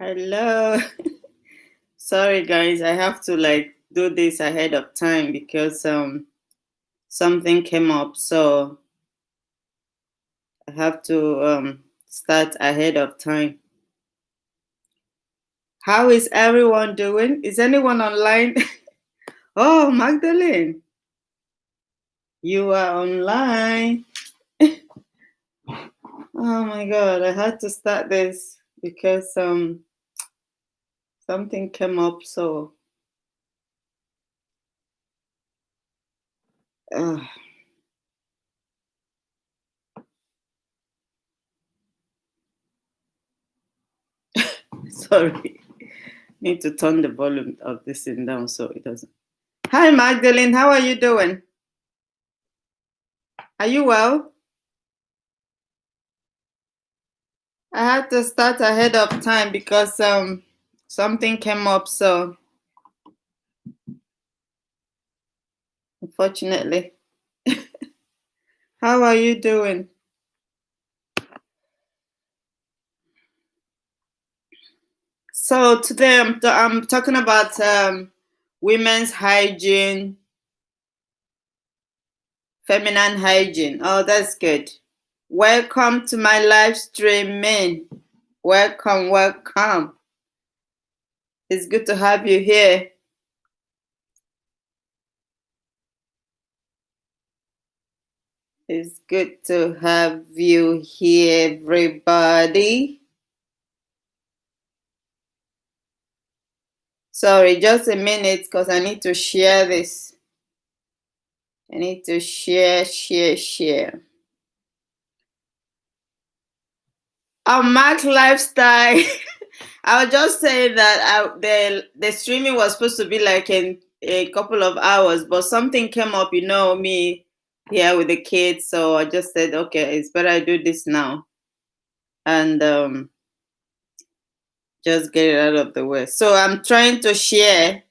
Hello. Sorry guys, I have to do this ahead of time because something came up, so I have to start ahead of time. How is everyone doing? Is anyone online? Oh, Magdalene, you are online. Oh my god, I had to start this because something came up, so uh, sorry. Need to turn the volume of this thing down so it doesn't. Hi Magdalene, how are you doing? Are you well? I had to start ahead of time because something came up, so unfortunately. How are you doing? So today I'm talking about women's hygiene, feminine hygiene. Oh, that's good. Welcome to my live streaming. Welcome, welcome. It's good to have you here. It's good to have you here, everybody. Sorry, just a minute because I need to share this. I need to share. Mark lifestyle. I was just saying that the streaming was supposed to be like in a couple of hours, but something came up, me here with the kids, so I just said, okay, it's better I do this now and just get it out of the way. So I'm trying to share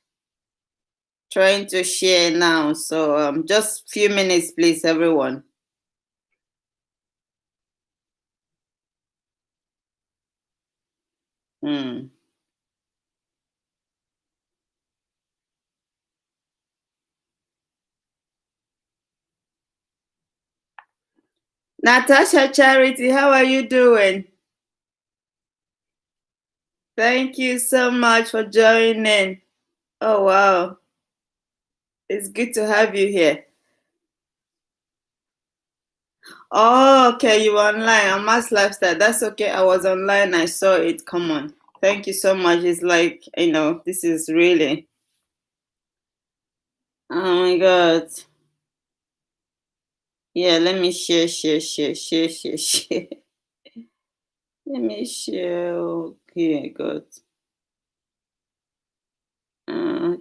now. So just few minutes, please, everyone. Hmm. Natasha Charity, how are you doing? Thank you so much for joining. Oh, wow. It's good to have you here. Oh, okay. You were online on Mass Lifestyle. That's okay. I was online. I saw it. Come on. Thank you so much. It's like, this is really. Oh my God. Yeah, let me share. Let me share. Okay, good.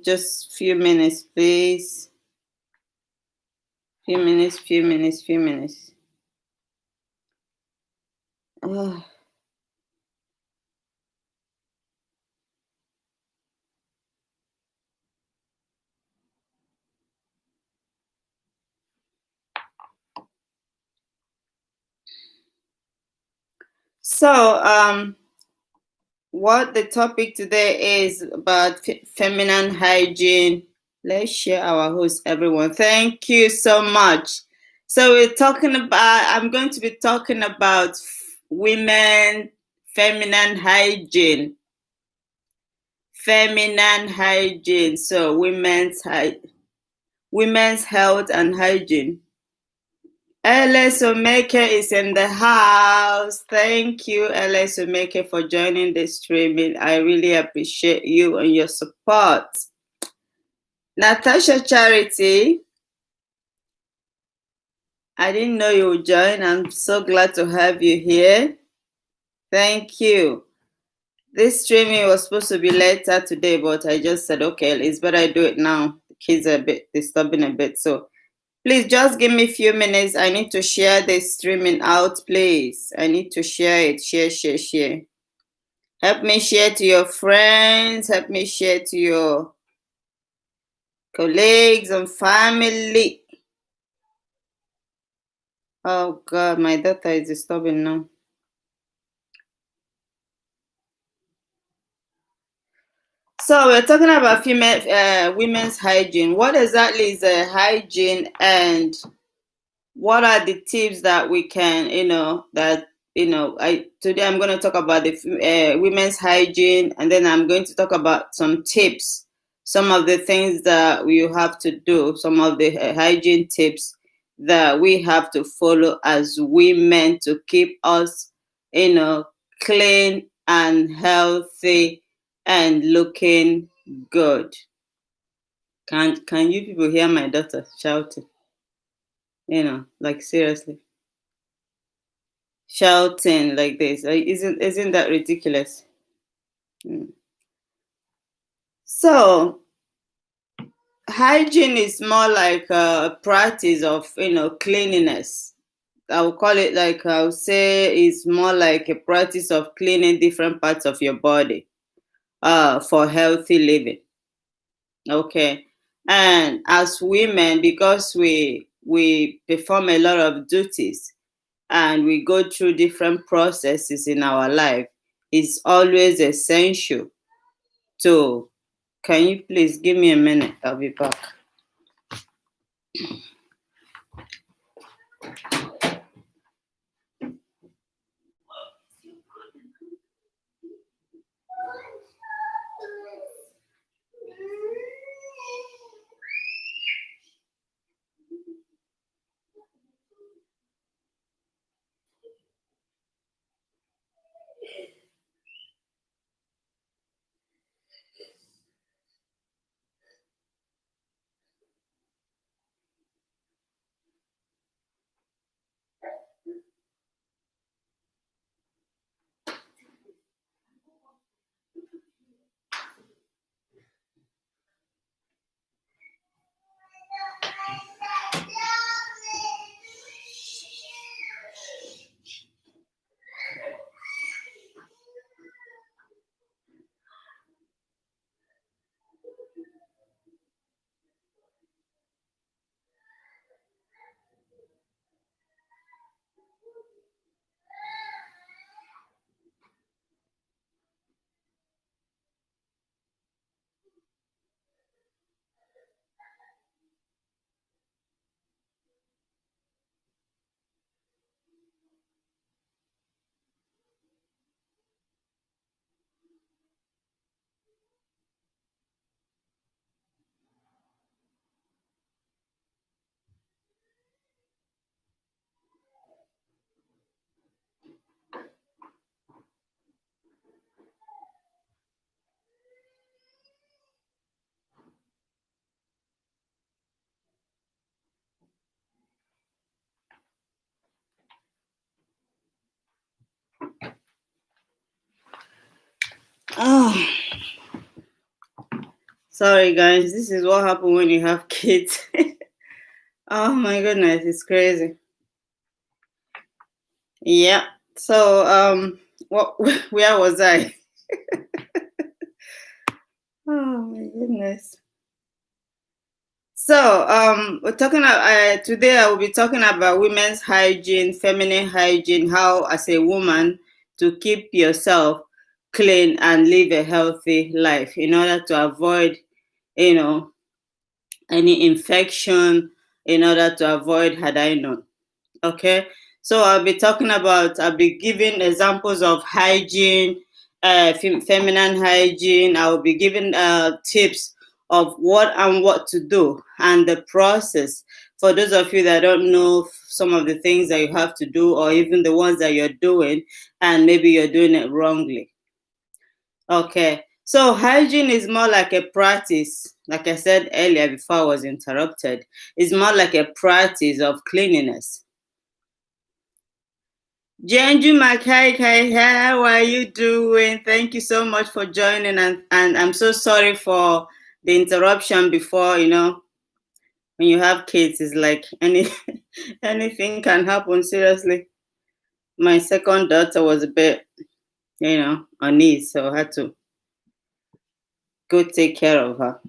Just few minutes, please. Few minutes. Uh, so, what the topic today is about feminine hygiene. Let's share our host, everyone. Thank you so much. So I'm going to be talking about women, feminine hygiene. Feminine hygiene. So women's health and hygiene. LS Omeke is in the house. Thank you, LS Omeke, for joining the streaming. I really appreciate you and your support. Natasha Charity, I didn't know you would join. I'm so glad to have you here. Thank you. This streaming was supposed to be later today, but I just said, okay, it's better I do it now. The kids are a bit disturbing a bit. So please just give me a few minutes. I need to share this streaming out, please. I need to share it. Share. Help me share to your friends. Help me share to your colleagues and family. Oh God, my daughter is disturbing now. So we're talking about female women's hygiene. What exactly is hygiene, and what are the tips that we can, I today I'm going to talk about the women's hygiene, and then I'm going to talk about some tips, some of the things that we have to do, some of the hygiene tips that we have to follow as women to keep us, clean and healthy and looking good. Can you people hear my daughter shouting? Like seriously, shouting like this. Isn't that ridiculous? Mm. So hygiene is more like a practice of cleanliness. I would call it, like I would say, it's more like a practice of cleaning different parts of your body for healthy living. Okay. And as women, because we perform a lot of duties and we go through different processes in our life, it's always essential to. Can you please give me a minute? I'll be back. Oh, sorry guys. This is what happens when you have kids. Oh my goodness, it's crazy. Yeah. So what? Where was I? Oh my goodness. So, we're talking about today. I will be talking about women's hygiene, feminine hygiene, how as a woman to keep yourself clean and live a healthy life in order to avoid, you know, any infection, in order to avoid had I known. Okay, so I'll be giving examples of hygiene, feminine hygiene. I will be giving tips of what to do and the process for those of you that don't know some of the things that you have to do, or even the ones that you're doing and maybe you're doing it wrongly. Okay, so hygiene is more like a practice, like I said earlier before I was interrupted. It's more like a practice of cleanliness. Jenju Makai, how are you doing? Thank you so much for joining, and I'm so sorry for the interruption before. When you have kids, it's like anything can happen. Seriously, my second daughter was a bit, on knees, so I had to go take care of her.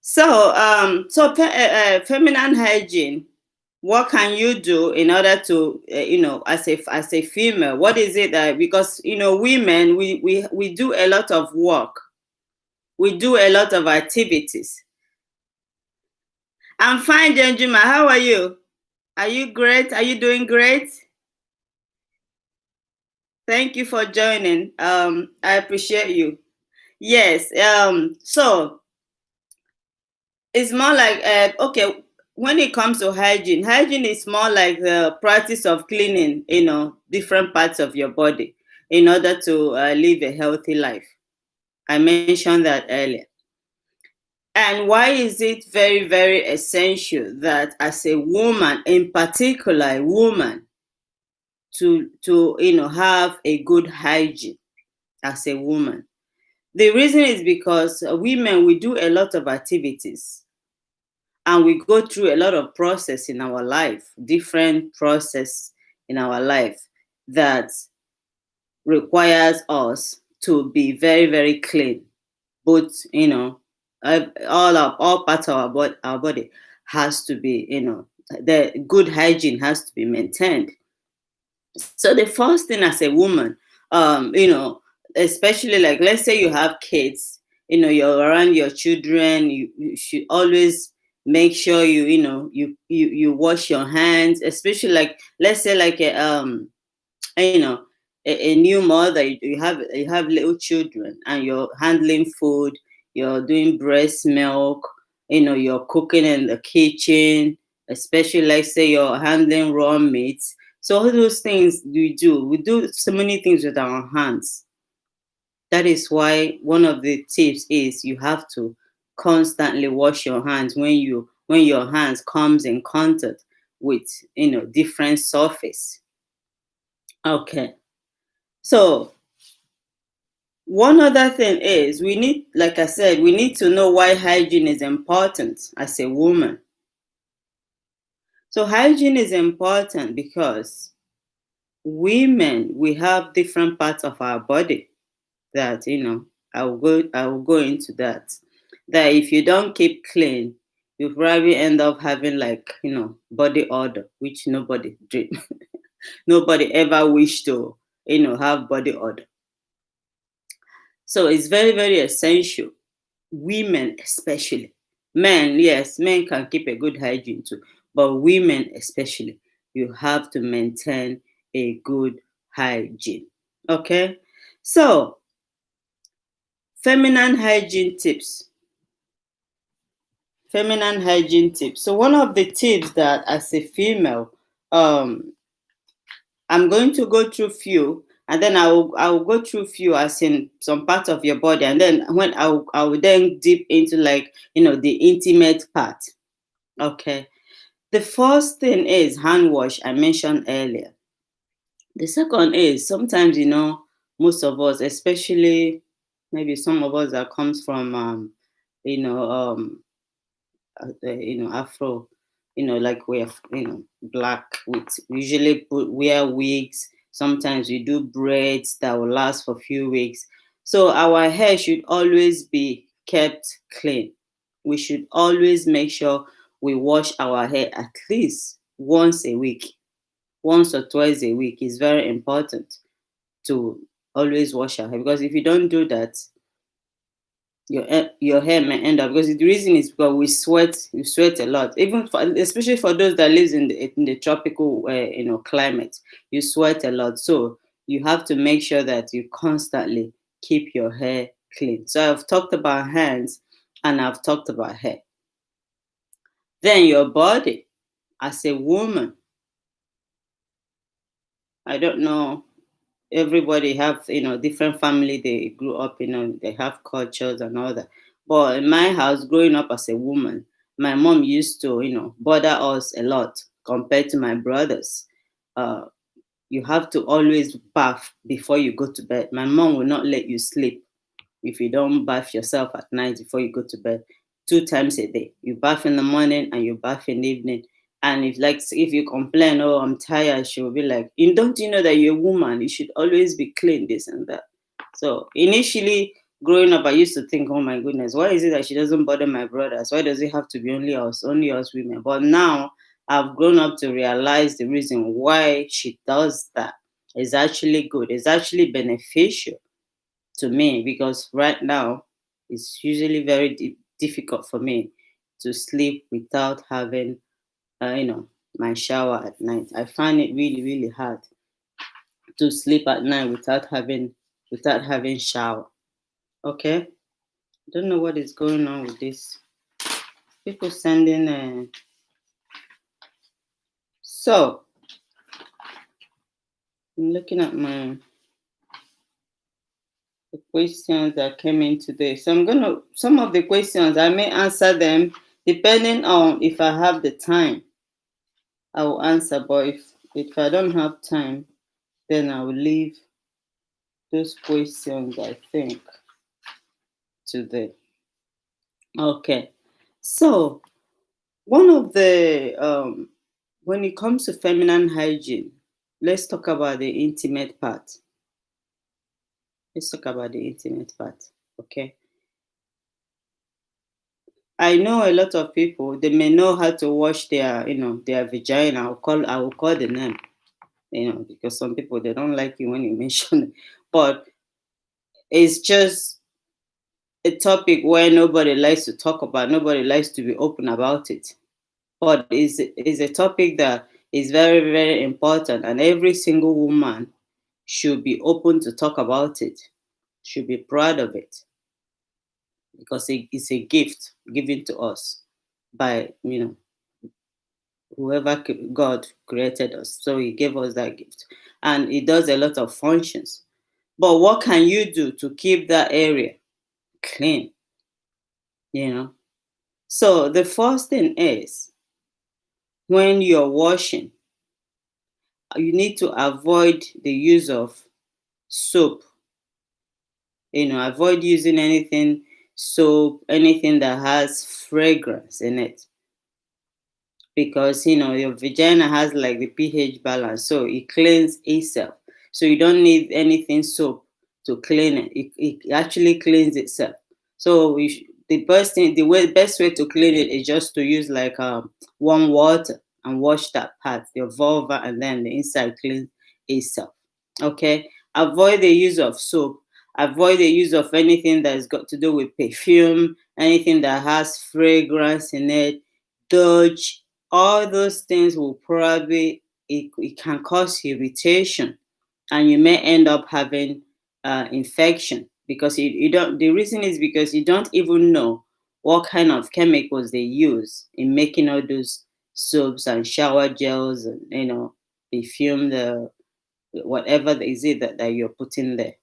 So, feminine hygiene. what can you do in order to as a female, what is it that, because women, we do a lot of work, we do a lot of activities. I'm fine, Jenjuma. How are you? Are you great? Are you doing great? Thank you for joining. I appreciate you. Yes. So it's more like, okay, when it comes to hygiene is more like the practice of cleaning, different parts of your body in order to live a healthy life. I mentioned that earlier. And why is it very, very essential that as a woman, in particular, a woman, to have a good hygiene as a woman? The reason is because women, we do a lot of activities and we go through a lot of process in our life, different process in our life that requires us to be very, very clean. Both, all parts of our body has to be, the good hygiene has to be maintained. So the first thing as a woman, especially, like, let's say you have kids, you're around your children, you should always make sure you wash your hands, especially, like, let's say, like you know a new mother, you have little children and you're handling food, you're doing breast milk, you're cooking in the kitchen, especially, like, say you're handling raw meats. So all those things we do so many things with our hands. That is why one of the tips is you have to constantly wash your hands when your hands comes in contact with different surface. Okay. So one other thing is, we need, like I said, we need to know why hygiene is important as a woman. So hygiene is important because women, we have different parts of our body that, I will go into that. That if you don't keep clean, you probably end up having, like, body odor, which nobody dream, nobody ever wish to, have body odor. So it's very, very essential. Women especially. Men, yes, men can keep a good hygiene too, but women especially, you have to maintain a good hygiene. Okay? So, feminine hygiene tips. Feminine hygiene tips. So one of the tips that as a female, I'm going to go through few, and then I will go through few as in some part of your body, and then when I will then deep into, like, the intimate part. Okay. The first thing is hand wash, I mentioned earlier. The second is, sometimes, most of us, especially maybe some of us that comes from you know Afro, like we're, black, with usually wear wigs. Sometimes we do braids that will last for a few weeks. So our hair should always be kept clean. We should always make sure we wash our hair at least once a week. Once or twice a week is very important to always wash our hair, because if you don't do that, your hair may end up, because the reason is because we sweat a lot, even especially for those that lives in the tropical climate. You sweat a lot, so you have to make sure that you constantly keep your hair clean. So I've talked about hands and I've talked about hair. Then your body as a woman, I don't know, everybody have different family they grew up, they have cultures and all that. But in my house, growing up as a woman, my mom used to bother us a lot compared to my brothers. uh you have to always bath before you go to bed. My mom will not let you sleep if you don't bath yourself at night before you go to bed. 2 times a day, you bath in the morning and you bath in the evening. And if you complain, oh, I'm tired, she will be like, don't you know that you're a woman, you should always be clean, this and that. So initially, growing up, I used to think, oh my goodness, why is it that she doesn't bother my brothers? Why does it have to be only us women? But now I've grown up to realize the reason why she does that is actually good. It's actually beneficial to me because right now it's usually very difficult for me to sleep without having, my shower at night. I find it really, really hard to sleep at night without having shower. Okay, I don't know what is going on with this. People sending. So I'm looking at the questions that came in today. So some of the questions I may answer them depending on if I have the time. I will answer, but if I don't have time, then I will leave those questions, I think, today. Okay. So one of the when it comes to feminine hygiene, let's talk about the intimate part. Let's talk about the intimate part. Okay. I know a lot of people, they may know how to wash their vagina. I will call the name, because some people they don't like you when you mention it. But it's just a topic where nobody likes to talk about, nobody likes to be open about it. But is a topic that is very, very important, and every single woman should be open to talk about it, should be proud of it, because it's a gift given to us by whoever God created us. So He gave us that gift, and it does a lot of functions. But what can you do to keep that area clean? So the first thing is, when you're washing, you need to avoid the use of soap. Avoid using anything soap, anything that has fragrance in it, because your vagina has like the pH balance, so it cleans itself. So you don't need anything soap to clean it. It actually cleans itself. So best way to clean it is just to use like warm water and wash that part, your vulva, and then the inside cleans itself. Okay, avoid the use of soap. Avoid the use of anything that's got to do with perfume, anything that has fragrance in it. Dodge all those things. Will probably it can cause irritation, and you may end up having infection, because you don't. The reason is because you don't even know what kind of chemicals they use in making all those soaps and shower gels, and perfume, the whatever is it that you're putting there.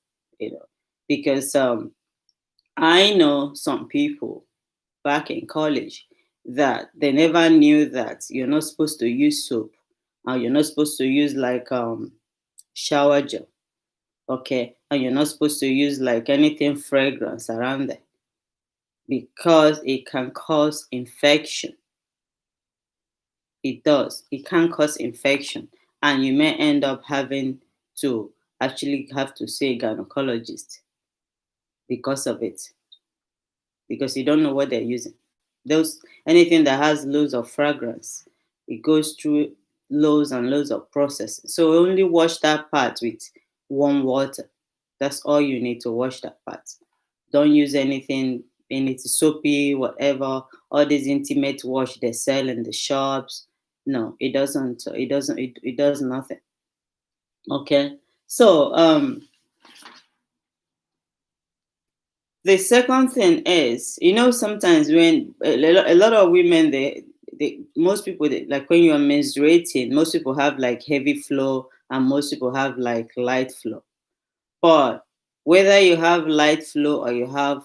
Because I know some people back in college that they never knew that you're not supposed to use soap, and you're not supposed to use like shower gel. Okay, and you're not supposed to use like anything fragrance around there, because it can cause infection. It can cause infection, and you may end up having to actually have to see a gynecologist because of it, because you don't know what they're using. Those Anything that has loads of fragrance, it goes through loads and loads of processes. So only wash that part with warm water. That's all you need to wash that part. Don't use anything soapy, whatever. All these intimate wash they sell in the shops. No, it doesn't. It does nothing. Okay. So the second thing is, sometimes when a lot of women, most people, like when you're menstruating, most people have like heavy flow, and most people have like light flow. But whether you have light flow or you have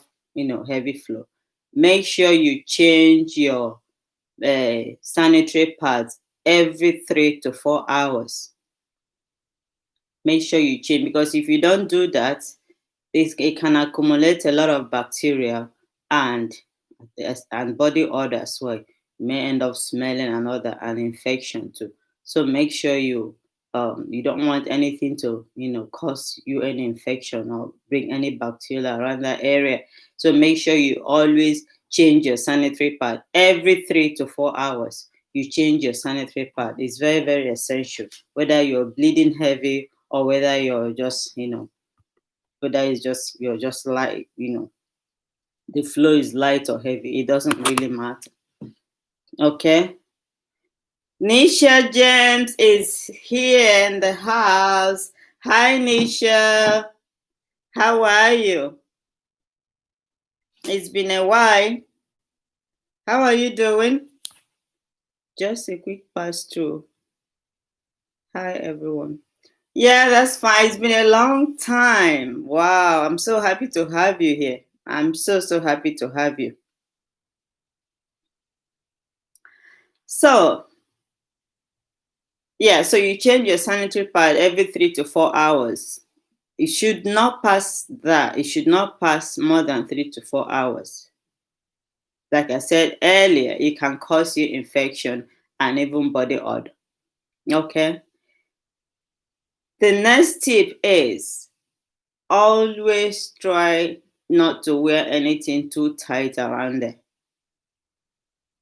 heavy flow, make sure you change your sanitary pads every 3 to 4 hours. Make sure you change, because if you don't do that, it can accumulate a lot of bacteria and body odor as well. You may end up smelling another an infection too. So make sure you don't want anything to cause you any infection or bring any bacteria around that area. So make sure you always change your sanitary pad every 3 to 4 hours. you change your sanitary pad. It's very, very essential, whether you're bleeding heavy or whether you're just, whether it's just you're just light, the flow is light or heavy. It doesn't really matter. Okay. Nisha James is here in the house. Hi, Nisha. How are you? It's been a while. How are you doing? Just a quick pass through. Hi, everyone. Yeah, that's fine. It's been a long time. Wow, I'm so happy to have you here. I'm so, so happy to have you. So, yeah, so you change your sanitary pad every 3 to 4 hours. It should not pass that. It should not pass more than 3 to 4 hours. Like I said earlier, it can cause you infection and even body odor. Okay. The next tip is always try not to wear anything too tight around there.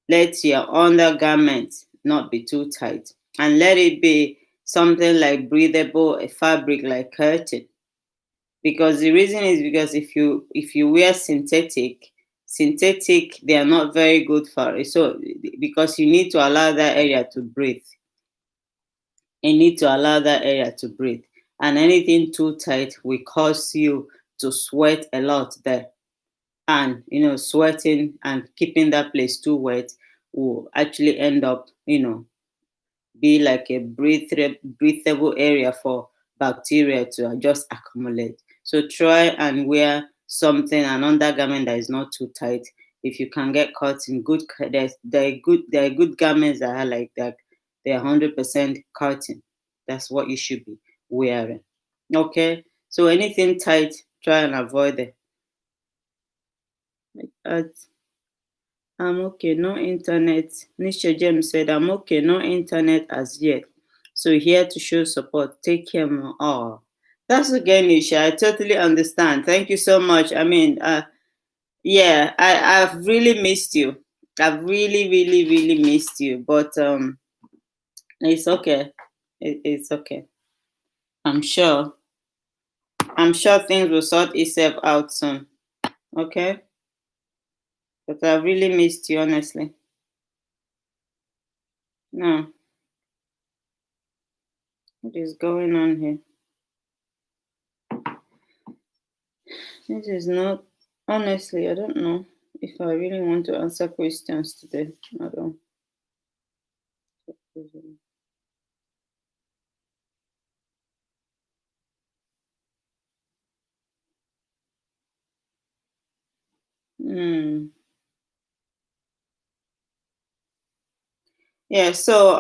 Let your undergarment not be too tight, and let it be something like breathable, a fabric like curtain. Because the reason is because if you wear synthetic, they are not very good for it. So because you need to allow that area to breathe. You need to allow that area to breathe. And anything too tight will cause you to sweat a lot there. And sweating and keeping that place too wet will actually end up be like a breathable area for bacteria to just accumulate. So try and wear something, an undergarment that is not too tight. If you can get cotton, there are good garments that are like that. They're 100% cotton. That's what you should be wearing. Okay. So anything tight, try and avoid it. Uh, I'm okay, no internet. Nisha James said, I'm okay, no internet as yet. So here to show support. Take care, ma. Oh, that's okay, Nisha. I totally understand. Thank you so much. I mean, yeah, I've really missed you. I've really, really, really missed you. But it's okay. It's okay. I'm sure. I'm sure things will sort itself out soon. Okay? But I really missed you, honestly. No, what is going on here? This is not, honestly, I don't know if I really want to answer questions today. I don't. Hmm. Yeah, so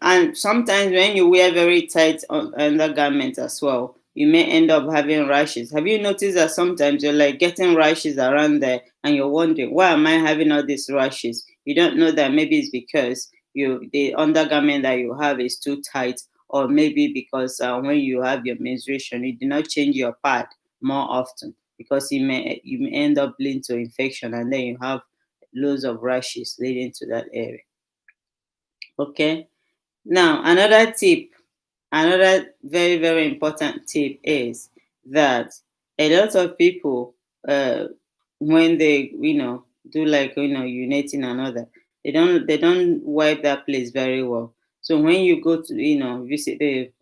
and sometimes when you wear very tight undergarments as well, you may end up having rashes. Have you noticed that sometimes you're like getting rashes around there and you're wondering, why am I having all these rashes? You don't know that maybe it's because the undergarment that you have is too tight, or maybe because when you have your menstruation, you do not change your pad more often, because you may end up leading to infection, and then you have loads of rashes leading to that area. Okay. Now, another very, very important tip is that a lot of people, uh, when they, do like, urinating another, they don't wipe that place very well. So when you go to, visit the,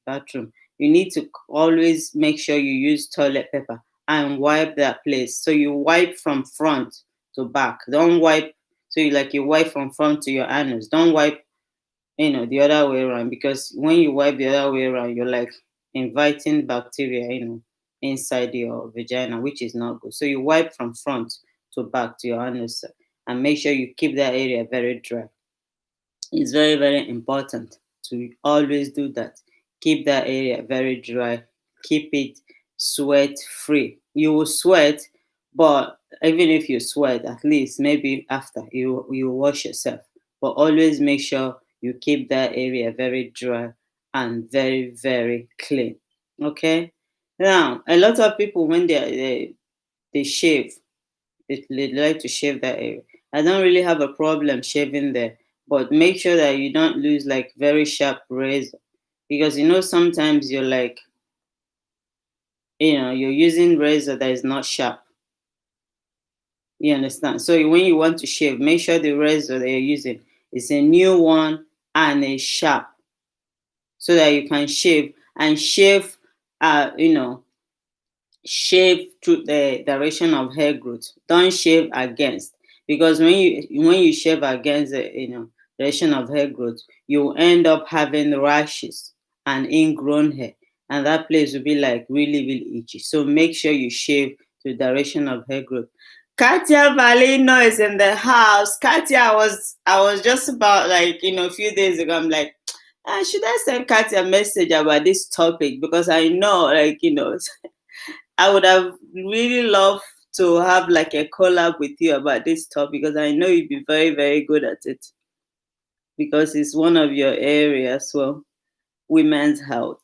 bathroom, you need to always make sure you use toilet paper and wipe that place. So you wipe from front to back. Don't wipe, so you wipe from front to your anus. Don't wipe the other way around, because when you wipe the other way around, you're like inviting bacteria, inside your vagina, which is not good. So you wipe from front to back to your anus, and make sure you keep that area very dry. It's very, very important to always do that. Keep that area very dry. Keep it sweat free. You will sweat, but even if you sweat, at least maybe after you wash yourself. But always make sure you keep that area very dry and very, very clean. Okay. Now, a lot of people, when they shave, they like to shave that area. I don't really have a problem shaving there, but make sure that you don't lose like very sharp razor, because sometimes you're like, you're using razor that is not sharp. You understand? So when you want to shave, make sure the razor that you're using is a new one and a sharp, so that you can shave and shave, you know, shave through the direction of hair growth. Don't shave against, because when you shave against the direction of hair growth, you end up having rashes and ingrown hair, and that place will be like really really itchy. So make sure you shave to the direction of hair growth. Katia Valino is in the house. Katia, I was just about like a few days ago. I'm like, should I send Katia a message about this topic, because I know like I would have really loved to have like a collab with you about this topic, because I know you'd be very, very good at it, because it's one of your areas. Well, women's health.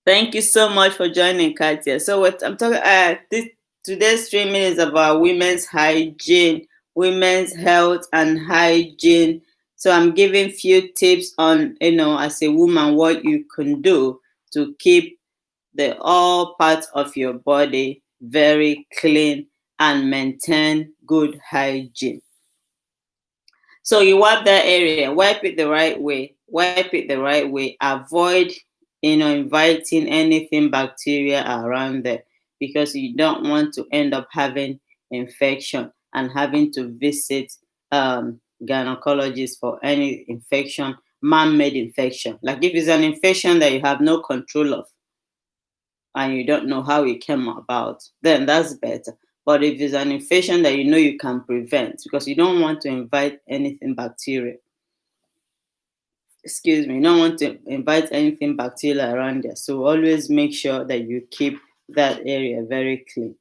Thank you so much for joining, Katia. So what I'm talking today's streaming is about women's hygiene, women's health and hygiene. So I'm giving few tips on as a woman what you can do to keep the all parts of your body very clean and maintain good hygiene. So you wipe that area, wipe it the right way, wipe it the right way. Avoid, inviting anything bacteria around there, because you don't want to end up having infection and having to visit gynecologist for any infection, man-made infection. Like if it's an infection that you have no control of, and you don't know how it came about, then that's better. But if it's an infection that you can prevent, because you don't want to invite anything bacteria, excuse me, you don't want to invite anything bacterial around there. So always make sure that you keep that area very clean.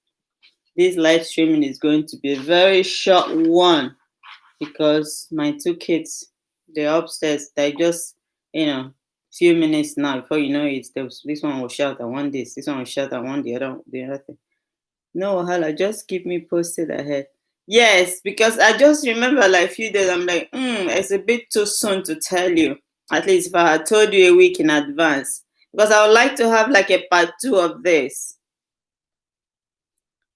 This live streaming is going to be a very short one, because my two kids, they're upstairs. They just, few minutes now. Before you know it, this one will shout, "I want this one will shout, "I want the other thing." No wahala, just keep me posted ahead. Yes, because I just remember like a few days, I'm like, it's a bit too soon to tell you. At least if I had told you a week in advance. Because I would like to have like a part two of this.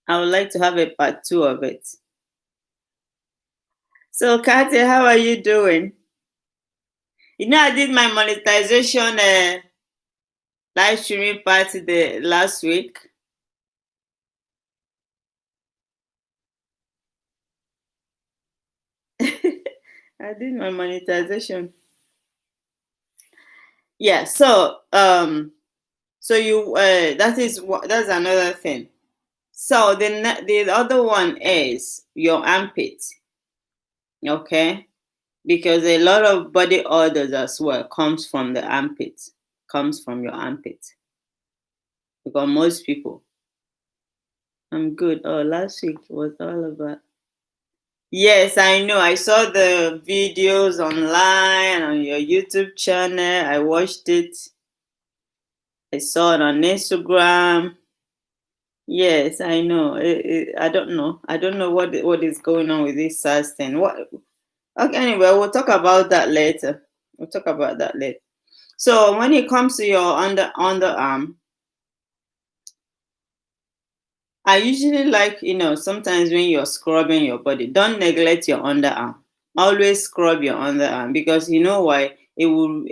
I would like to have a part two of it. So Katia, how are you doing? I did my monetization live streaming party the last week. I did my monetization. Yeah, so you that's another thing. So the other one is your armpit, okay? Because a lot of body odors as well comes from the armpit, comes from your armpit. Because most people, I'm good. Oh, last week was all about. Yes, I know. I saw the videos online on your YouTube channel. I watched it. I saw it on Instagram. Yes, I know. I don't know. I don't know what is going on with this SARS thing. What? Okay, anyway, we'll talk about that later. We'll talk about that later. So when it comes to your underarm, I usually like, sometimes when you're scrubbing your body, don't neglect your underarm. Always scrub your underarm, because you know why? It will,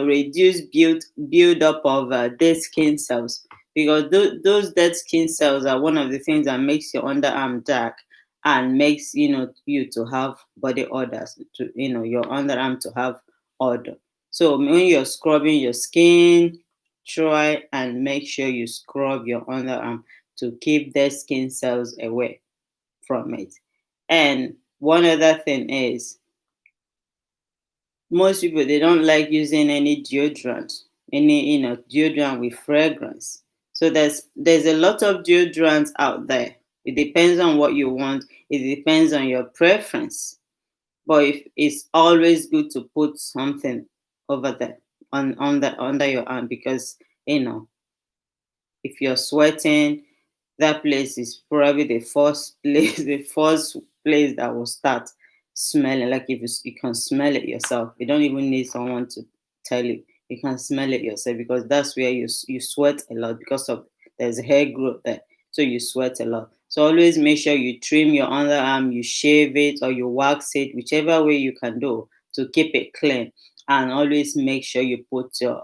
reduce build up of dead skin cells, because those dead skin cells are one of the things that makes your underarm dark, and makes you to have body odors, to your underarm to have odor. So when you're scrubbing your skin, try and make sure you scrub your underarm to keep dead skin cells away from it. And one other thing is, most people, they don't like using any deodorant, any deodorant with fragrance. So there's a lot of deodorants out there. It depends on what you want. It depends on your preference. But if it's always good to put something over there on the under your arm, because if you're sweating, that place is probably the first place the first place that will start. smelling. Like if you can smell it yourself, you don't even need someone to tell you. You can smell it yourself because that's where you sweat a lot because of there's hair growth there, so you sweat a lot. So always make sure you trim your underarm, you shave it or you wax it, whichever way you can do to keep it clean. And always make sure you put your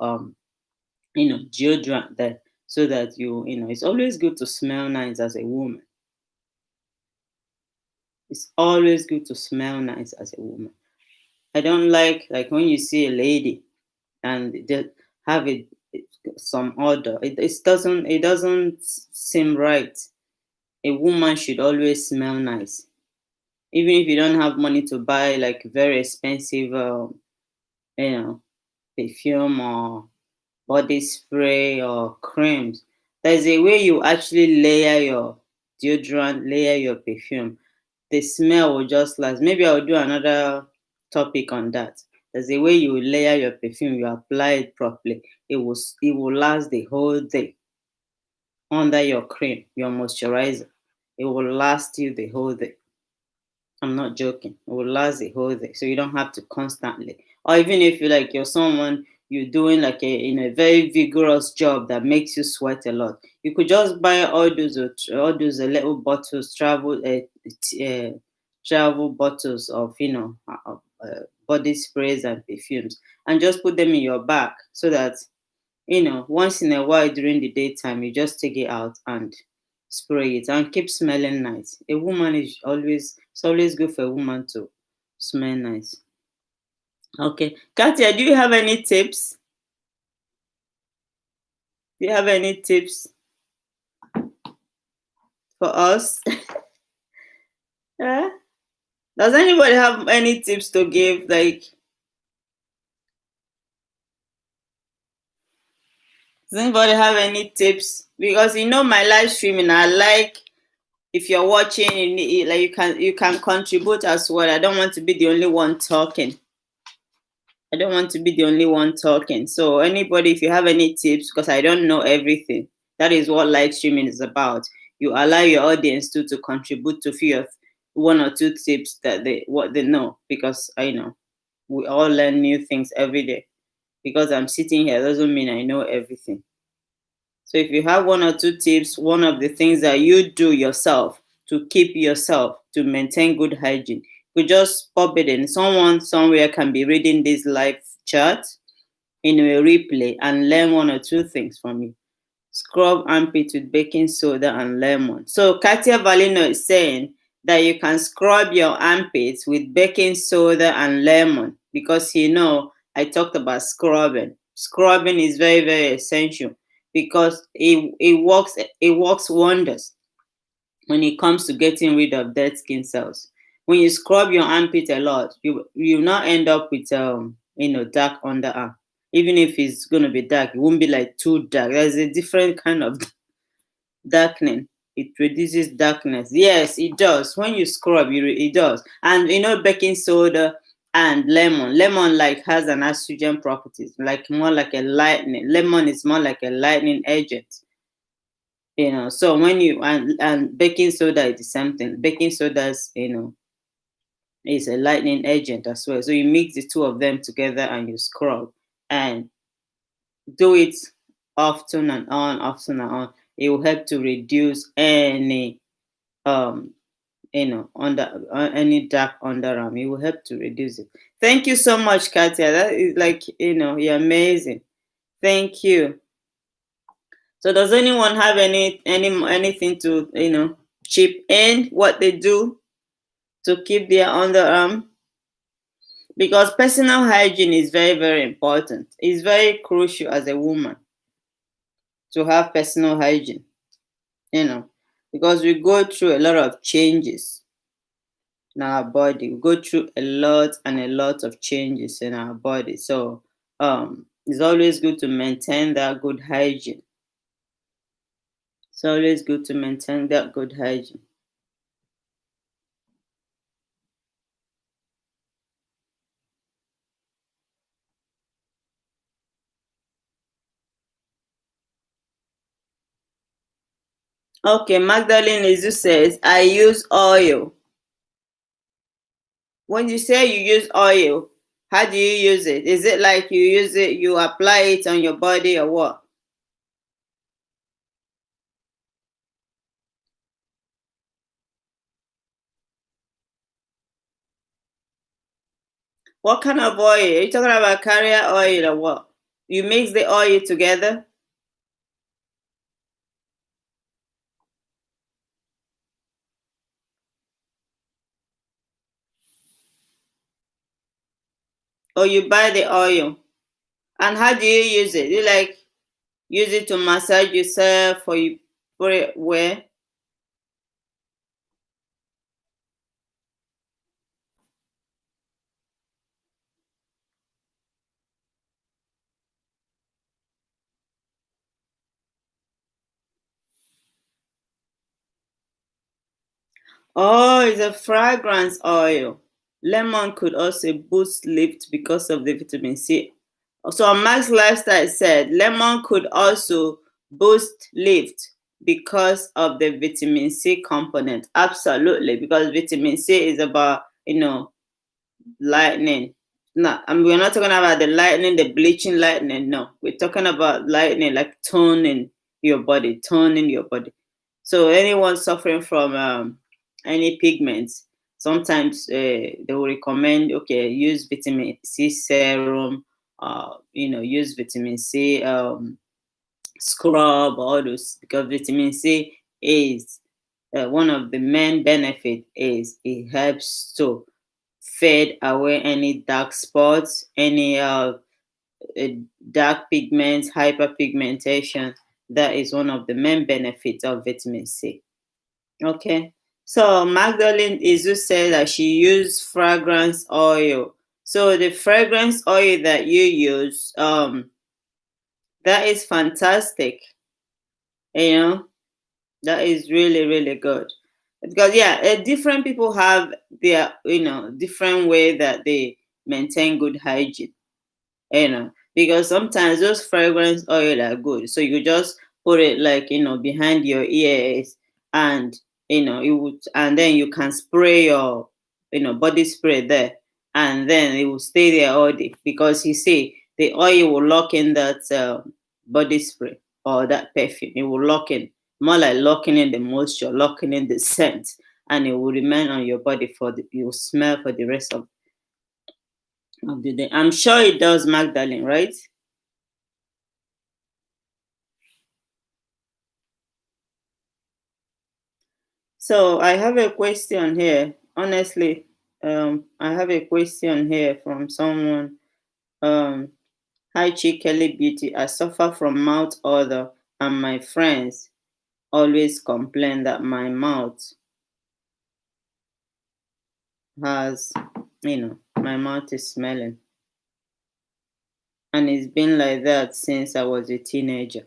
deodorant there so that it's always good to smell nice as a woman. It's always good to smell nice as a woman. I don't like when you see a lady and they have some odor. It doesn't seem right. A woman should always smell nice, even if you don't have money to buy like very expensive, you know, perfume or body spray or creams. There's a way you actually layer your deodorant, layer your perfume. The smell will just last. Maybe I'll do another topic on that. There's a way you layer your perfume, you apply it properly. It will last the whole day under your cream, your moisturizer. It will last you the whole day. I'm not joking. It will last the whole day. So you don't have to constantly. Or even if you're someone you're doing like a very vigorous job that makes you sweat a lot, you could just buy all those little bottles, travel bottles of body sprays and perfumes, and just put them in your bag so that once in a while during the daytime, you just take it out and spray it and keep smelling nice. It's always good for a woman to smell nice. Okay. Katia, do you have any tips? Do you have any tips for us? Yeah? Does anybody have any tips to give? Like, does anybody have any tips? Because my live streaming, I like if you're watching, like you can contribute as well. I don't want to be the only one talking. I don't want to be the only one talking. So anybody, if you have any tips, because I don't know everything, that is what live streaming is about. You allow your audience to contribute to few of one or two tips that they know, because I know we all learn new things every day. Because I'm sitting here doesn't mean I know everything. So if you have one or two tips, one of the things that you do yourself to keep yourself to maintain good hygiene, you just pop it in. Someone somewhere can be reading this live chat in a replay and learn one or two things from you. Scrub armpit with baking soda and lemon. So Katia Valino is saying that you can scrub your armpits with baking soda and lemon because I talked about scrubbing. Scrubbing is very, very essential because it works wonders when it comes to getting rid of dead skin cells. When you scrub your armpit a lot, you not end up with dark underarm. Even if it's gonna be dark, it won't be like too dark. There's a different kind of darkening. It reduces darkness. Yes, it does. When you scrub, it does. And baking soda and lemon. Lemon like has an astringent properties, like more like a lightning. Lemon is more like a lightning agent. So when and baking soda is the same thing. Baking soda is a lightning agent as well. So you mix the two of them together and you scrub and do it often and on. It will help to reduce any under any dark underarm. It will help to reduce it. Thank you so much, Katia. That is like you're amazing. Thank you. So does anyone have anything to chip in what they do to keep their underarm? Because personal hygiene is very, very important. It's very crucial as a woman to have personal hygiene, you know, because we go through a lot of changes in our body. We go through a lot and a lot of changes in our body. So it's always good to maintain that good hygiene. It's always good to maintain that good hygiene. Okay, Magdalene Izu says, I use oil. When you say you use oil, how do you use it? Is it like you use it, you apply it on your body or what? What kind of oil? Are you talking about carrier oil or what? You mix the oil together? Or you buy the oil? And how do you use it? You like use it to massage yourself or you put it where? Oh, it's a fragrance oil. Lemon could also boost lift because of the vitamin C. So on Max Lifestyle said lemon could also boost lift because of the vitamin C component. Absolutely, because vitamin C is about, lightning. No, and we're not talking about the lightning, the bleaching lightning. No, we're talking about lightning, like toning your body. So anyone suffering from any pigments, sometimes they will recommend, okay, use vitamin C serum, use vitamin C scrub, all those, because vitamin C is one of the main benefit is it helps to fade away any dark spots, any uh, dark pigments, hyperpigmentation. That is one of the main benefits of vitamin C. Okay. So Magdalene Izu said that she used fragrance oil. So the fragrance oil that you use, that is fantastic. You know, that is really, really good. Because yeah, different people have their, different way that they maintain good hygiene. Because sometimes those fragrance oil are good. So you just put it like, behind your ears, and it would, and then you can spray your, body spray there, and then it will stay there all day, because you see the oil will lock in that body spray or that perfume. It will lock in, more like locking in the moisture, locking in the scent, and it will remain on your body you will smell for the rest of the day. I'm sure it does, Magdalene, right? So I have a question here. Honestly, I have a question here from someone. Um, Hi, Chikeli Beauty. I suffer from mouth odor, and my friends always complain that my mouth has, my mouth is smelling, and it's been like that since I was a teenager.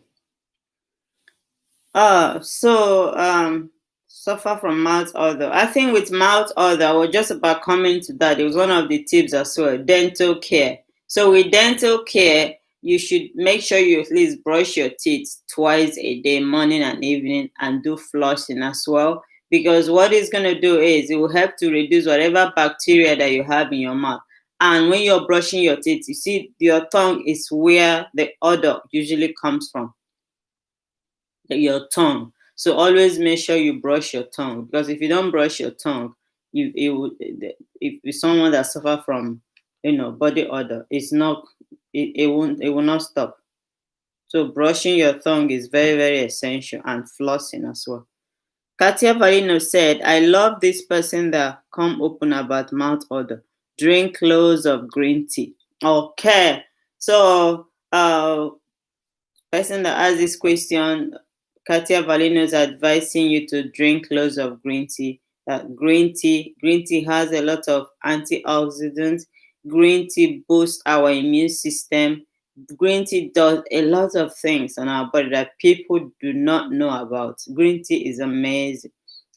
Suffer from mouth odor. I think with mouth odor, I was just about coming to that. It was one of the tips as well. Dental care. So with dental care, you should make sure you at least brush your teeth twice a day, morning and evening, and do flossing as well. Because what it's gonna do is it will help to reduce whatever bacteria that you have in your mouth. And when you're brushing your teeth, you see your tongue is where the odor usually comes from, your tongue. So always make sure you brush your tongue, because if you don't brush your tongue, you it would if someone that suffer from body odor, it's not it will not stop. So brushing your tongue is very, very essential, and flossing as well. Katia Valino said, I love this person that come open about mouth odor. Drink loads of green tea. Okay. So person that asked this question, Katia Valino, is advising you to drink loads of green tea. Green tea has a lot of antioxidants. Green tea boosts our immune system. Green tea does a lot of things on our body that people do not know about. Green tea is amazing.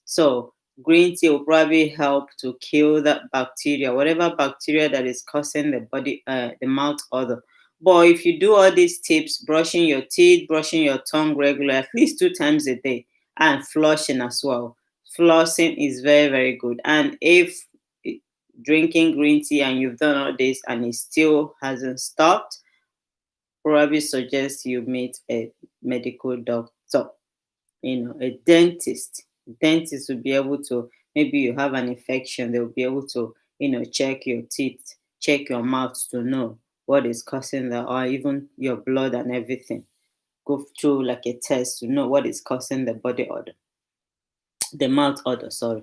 So green tea will probably help to kill that bacteria, whatever bacteria that is causing the mouth odor. But if you do all these tips, brushing your teeth, brushing your tongue regular, at least 2 times a day, and flushing as well. Flossing is very, very good. And if drinking green tea and you've done all this and it still hasn't stopped, probably suggest you meet a medical doctor, a dentist. Dentist will be able to, maybe you have an infection, they'll be able to, check your teeth, check your mouth to know what is causing that, or even your blood and everything. Go through like a test to know what is causing the body odor, the mouth odor, sorry.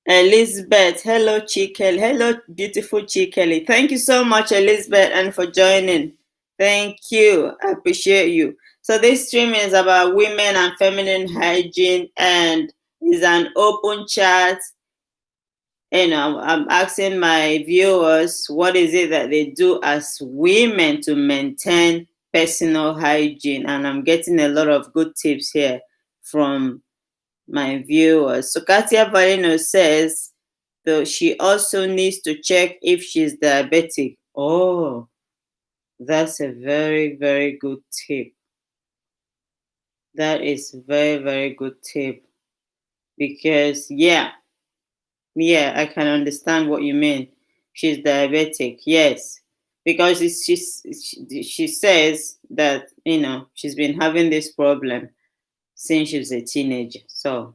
Elizabeth, hello Chikeli, hello beautiful Chikeli. Thank you so much, Elizabeth, and for joining. Thank you, I appreciate you. So this stream is about women and feminine hygiene, and is an open chat. I'm asking my viewers what is it that they do as women to maintain personal hygiene, and I'm getting a lot of good tips here from my viewers. So Katia Valino says, though she also needs to check if she's diabetic. Oh, that's a very, very good tip. That is very, very good tip. Because I can understand what you mean. She's diabetic, yes. Because she says that, she's been having this problem since she was a teenager. So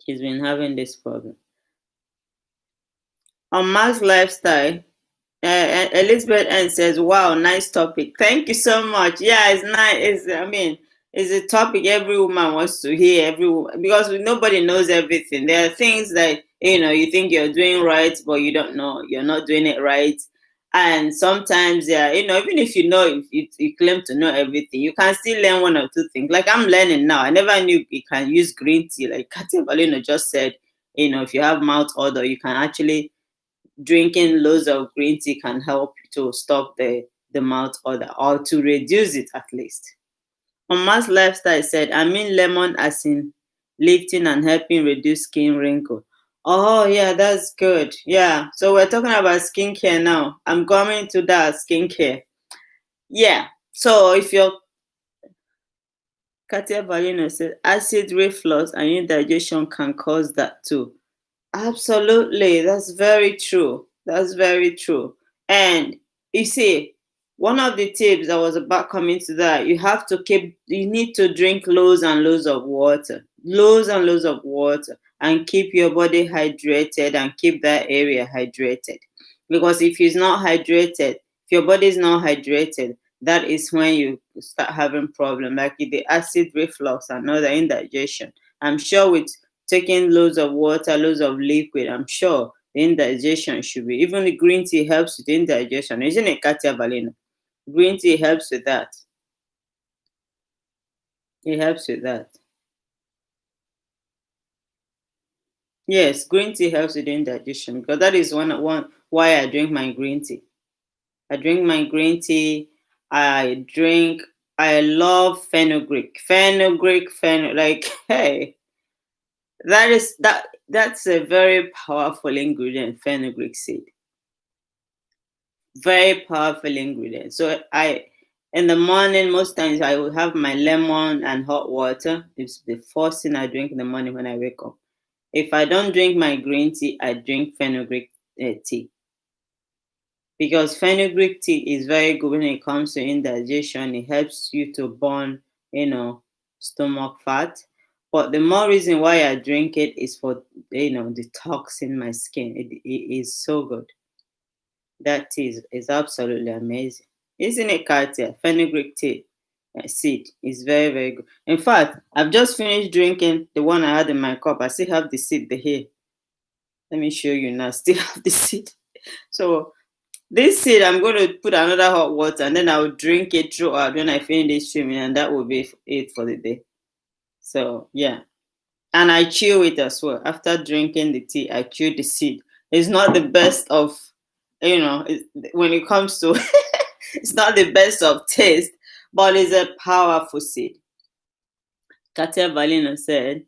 she's been having this problem. On Mark's lifestyle, Elizabeth N says, "Wow, nice topic. Thank you so much. Yeah, it's nice. It's a topic every woman wants to hear. Because nobody knows everything. There are things that you think you're doing right, but you don't know you're not doing it right. And sometimes, yeah, even if you claim to know everything, you can still learn one or two things. Like I'm learning now. I never knew you can use green tea. Like Katia Valino just said, if you have mouth odor, you can actually drinking loads of green tea can help to stop the mouth odor or to reduce it at least. On Mass Lifestyle said, I mean lemon as in lifting and helping reduce skin wrinkle. Oh yeah, that's good. Yeah. So we're talking about skincare now. I'm coming to that skincare. Yeah. So if you're Katia Valino said acid reflux and indigestion can cause that too. Absolutely, that's very true. That's very true. And you see, one of the tips I was about coming to that, you need to drink loads and loads of water, loads and loads of water, and keep your body hydrated and keep that area hydrated. Because if it's not hydrated, if your body is not hydrated, that is when you start having problem like the acid reflux and other indigestion. I'm sure with taking loads of water, loads of liquid, I'm sure the indigestion should be. Even the green tea helps with indigestion, isn't it, Katia Valina? Green tea helps with that. It helps with that. Yes, green tea helps with indigestion because that is one why I drink my green tea. I drink my green tea. I love fenugreek. Like hey, that's a very powerful ingredient, fenugreek seed. Very powerful ingredient. So in the morning, most times I will have my lemon and hot water. It's the first thing I drink in the morning when I wake up. If I don't drink my green tea, I drink fenugreek tea. Because fenugreek tea is very good when it comes to indigestion. It helps you to burn, stomach fat. But the more reason why I drink it is for, detoxing my skin. It is so good. That is absolutely amazing. Isn't it, Katia? Fenugreek tea seed is very, very good. In fact, I've just finished drinking the one I had in my cup. I still have the seed here. Let me show you now. Still have the seed. So this seed, I'm going to put another hot water and then I'll drink it throughout when I finish this streaming, and that will be it for the day. So yeah. And I chew it as well. After drinking the tea, I chew the seed. It's not the best of, when it comes to, it's not the best of taste, but it's a powerful seed. Katia Valino said,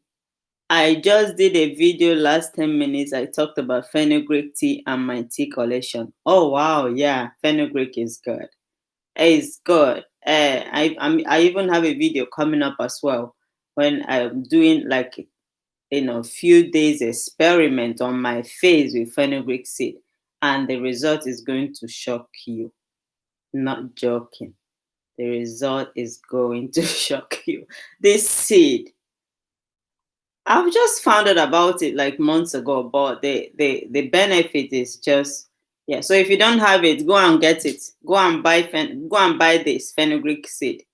I just did a video last 10 minutes. I talked about fenugreek tea and my tea collection. Oh, wow. Yeah, fenugreek is good. It's good. I even have a video coming up as well when I'm doing like few days experiment on my face with fenugreek seed, and the result is going to shock you. Not joking. The result is going to shock you. This seed, I've just found out about it like months ago, but the benefit is just, yeah. So if you don't have it, go and get it. Go and buy this fenugreek seed.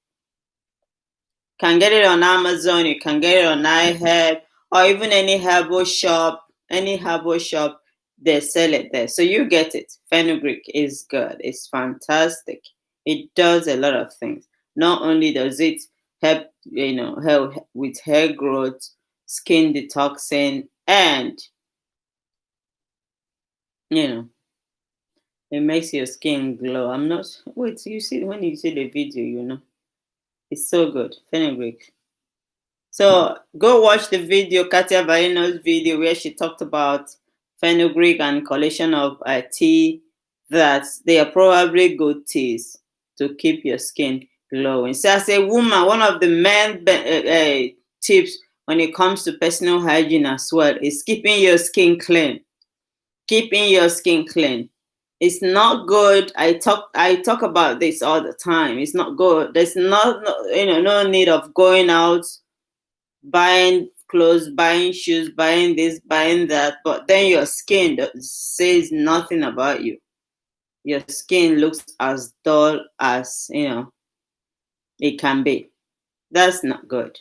Can get it on Amazon, you can get it on iHerb, or even any herbal shop, they sell it there. So you get it. Fenugreek is good. It's fantastic. It does a lot of things. Not only does it help with hair growth, skin detoxing, and you know, it makes your skin glow. I'm not wait, you see when you see the video, it's so good. Fenugreek. So go watch the video, Katia Barino's video, where she talked about fenugreek and collation of tea, that they are probably good teas to keep your skin glowing. So as a woman, one of the main tips when it comes to personal hygiene as well is keeping your skin clean. Keeping your skin clean. It's not good. I talk about this all the time. It's not good. There's no need of going out buying clothes, buying shoes, buying this, buying that, but then your skin says nothing about you. Your skin looks as dull as it can be. That's not good.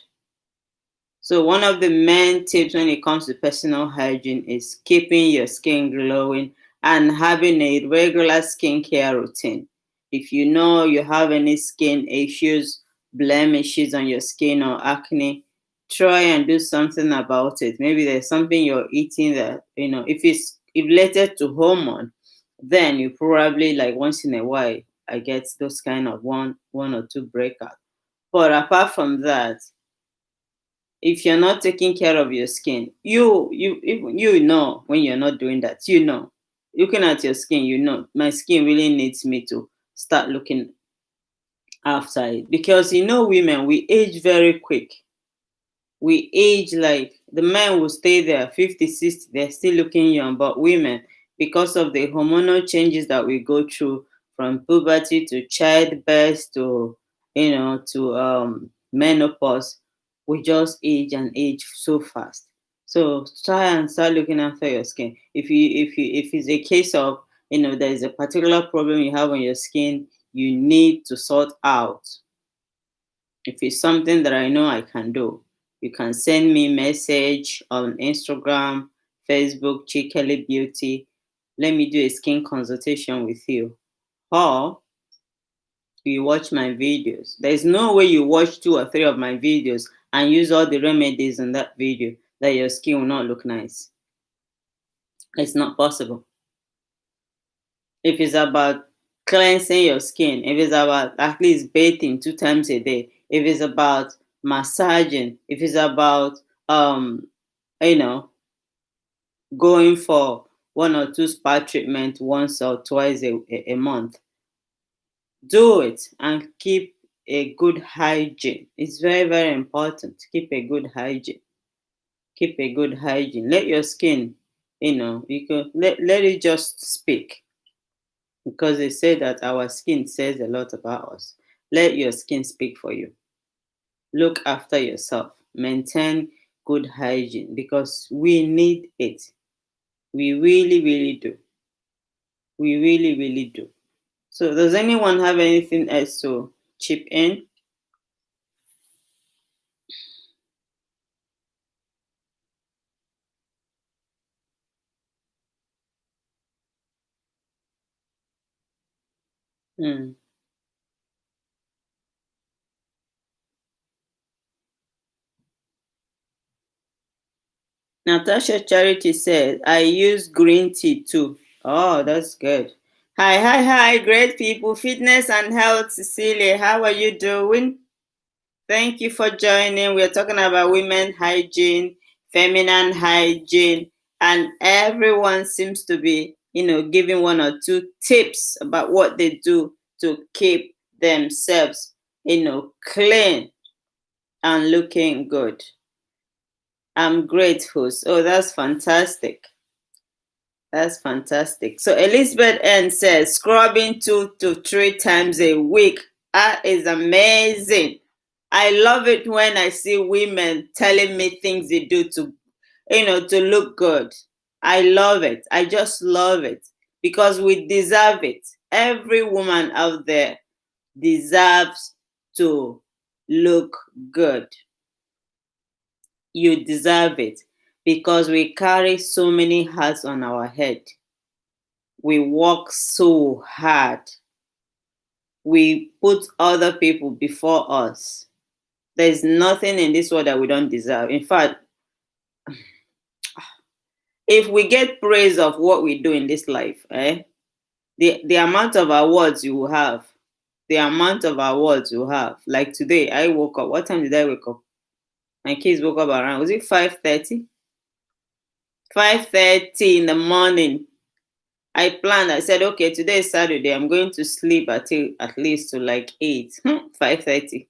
So one of the main tips when it comes to personal hygiene is keeping your skin glowing and having a regular skincare routine. If you know you have any skin issues, blemishes on your skin or acne, try and do something about it. Maybe there's something you're eating that, if it's related to hormone, then you probably like once in a while I get those kind of one or two breakouts. But apart from that, if you're not taking care of your skin, you know when you're not doing that, looking at your skin, my skin really needs me to start looking after it, because women, we age very quick. We age like the men will stay there 50, 60, they're still looking young, but women, because of the hormonal changes that we go through from puberty to childbirth to menopause, we just age and age so fast. So try and start looking after your skin. If it's a case of there is a particular problem you have on your skin, you need to sort out. If it's something that I know I can do, you can send me message on Instagram, Facebook, Chikeli Beauty. Let me do a skin consultation with you. Or you watch my videos. There's no way you watch 2 or 3 of my videos and use all the remedies in that video that your skin will not look nice. It's not possible. If it's about cleansing your skin, if it's about at least bathing 2 times a day, if it's about massaging, if it's about going for 1 or 2 spa treatment once or twice a month, do it and keep a good hygiene. It's very, very important. Keep a good hygiene. Keep a good hygiene. Let your skin, you can let it just speak, because they say that our skin says a lot about us. Let your skin speak for you. Look after yourself. Maintain good hygiene, because we need it. We really, really do. We really, really do. So does anyone have anything else to chip in? Hmm. Natasha Charity said, I use green tea too. Oh, that's good. Hi, hi, hi, great people, fitness and health. Cecilia, how are you doing? Thank you for joining. We're talking about women hygiene, feminine hygiene, and everyone seems to be, giving 1 or 2 tips about what they do to keep themselves, clean and looking good. I'm grateful. Oh, that's fantastic. That's fantastic. So Elizabeth N says scrubbing 2 to 3 times a week. That is amazing. I love it when I see women telling me things they do to, to look good. I love it. I just love it because we deserve it. Every woman out there deserves to look good. You deserve it because we carry so many hats on our head. We work so hard. We put other people before us. There's nothing in this world that we don't deserve. In fact, if we get praise of what we do in this life, the amount of awards you will have, the amount of awards you have. Like today, I woke up. What time did I wake up? My kids woke up around, was it 5:30? 5:30 in the morning. I planned, I said, okay, today is Saturday. I'm going to sleep until at least to like 8, 5:30.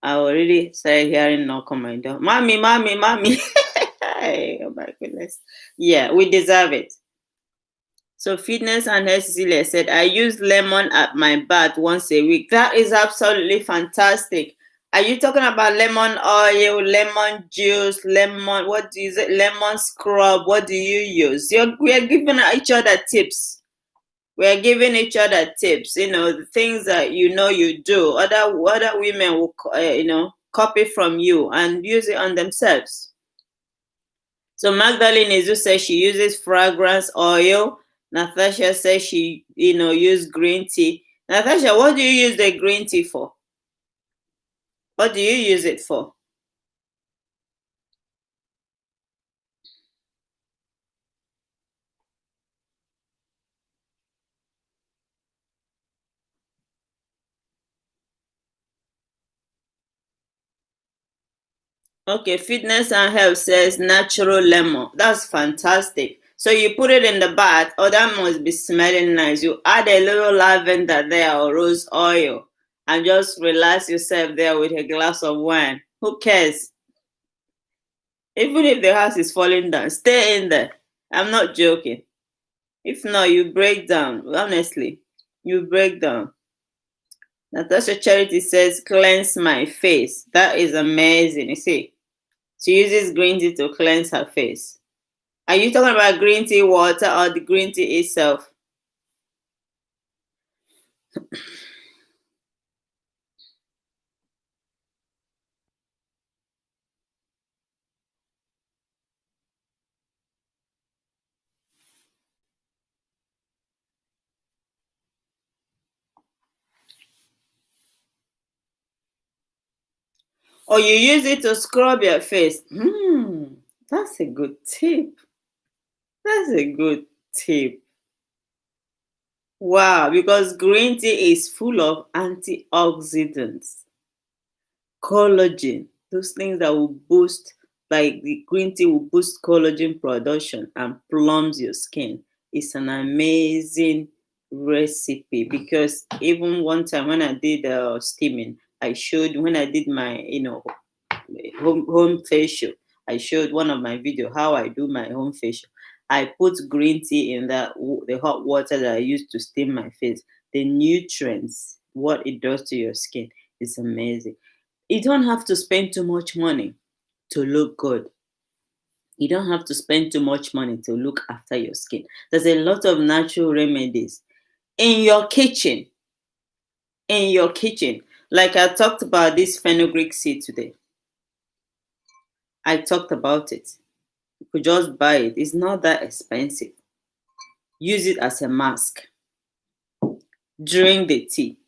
I already started hearing knock on my door. Mommy, mommy, mommy. Oh my goodness. Yeah, we deserve it. So Fitness and Health Cecilia said, I use lemon at my bath once a week. That is absolutely fantastic. Are you talking about lemon oil, lemon juice, lemon, what do you say, lemon scrub? What do you use? We are giving each other tips. We are giving each other tips, the things that you do. Other women will, copy from you and use it on themselves. So Magdalene Izu says she uses fragrance oil. Natasha says she, use green tea. Natasha, what do you use the green tea for? What do you use it for? Okay, Fitness and Health says natural lemon. That's fantastic. So you put it in the bath. Oh, that must be smelling nice. You add a little lavender there or rose oil and just relax yourself there with a glass of wine. Who cares? Even if the house is falling down, stay in there. I'm not joking. If not, you break down. Honestly, you break down. Natasha Charity says, cleanse my face. That is amazing. You see, she uses green tea to cleanse her face. Are you talking about green tea water or the green tea itself? Or you use it to scrub your face? That's a good tip. That's a good tip. Wow, because green tea is full of antioxidants, collagen, those things that will boost, like the green tea will boost collagen production and plumps your skin. It's an amazing recipe because even one time when I did steaming, I showed when I did my home facial. I showed one of my video how I do my home facial. I put green tea in the hot water that I use to steam my face. The nutrients, what it does to your skin, is amazing. You don't have to spend too much money to look good. You don't have to spend too much money to look after your skin. There's a lot of natural remedies in your kitchen. In your kitchen. Like I talked about this fenugreek seed today. I talked about it. You could just buy it. It's not that expensive. Use it as a mask. Drink the tea.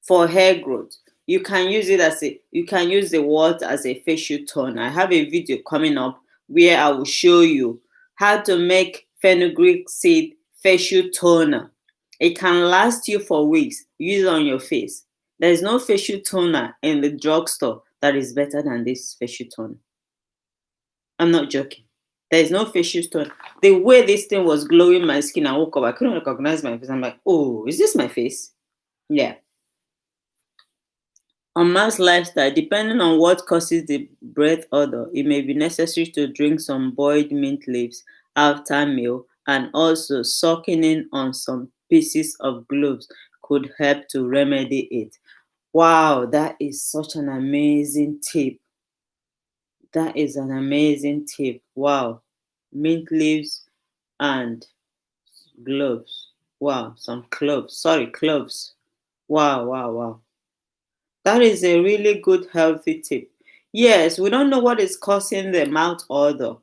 For hair growth, you can use the water as a facial toner. I have a video coming up where I will show you how to make fenugreek seed facial toner. It can last you for weeks. Use it on your face. There is no facial toner in the drugstore that is better than this facial toner. I'm not joking. There is no facial toner. The way this thing was glowing my skin, I woke up, I couldn't recognize my face. I'm like, oh, is this my face? Yeah. On mass lifestyle, depending on what causes the breath odor, it may be necessary to drink some boiled mint leaves after meal, and also sucking in on some pieces of gloves could help to remedy it. Wow, that is such an amazing tip. That is an amazing tip. Wow. Mint leaves and gloves. Wow, some cloves. Sorry, cloves. Wow, wow, wow. That is a really good healthy tip. Yes, we don't know what is causing the mouth odor.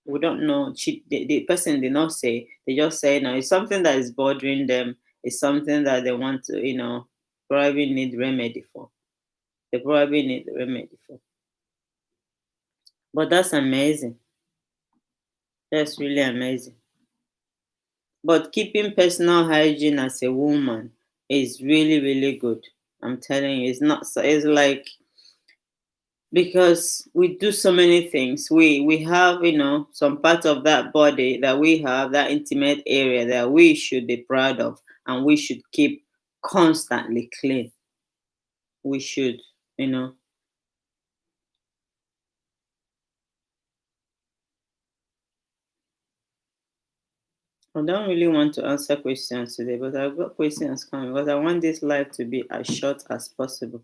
We don't know. The person did not say. They just say, no, it's something that is bothering them. It's something that they want to, probably need remedy for. They probably need the remedy for. But that's amazing. That's really amazing. But keeping personal hygiene as a woman is really, really good. I'm telling you, it's like, because we do so many things. We have, some part of that body that we have, that intimate area that we should be proud of, and we should keep constantly clean. We should, you know. I don't really want to answer questions today, but I've got questions coming because I want this life to be as short as possible.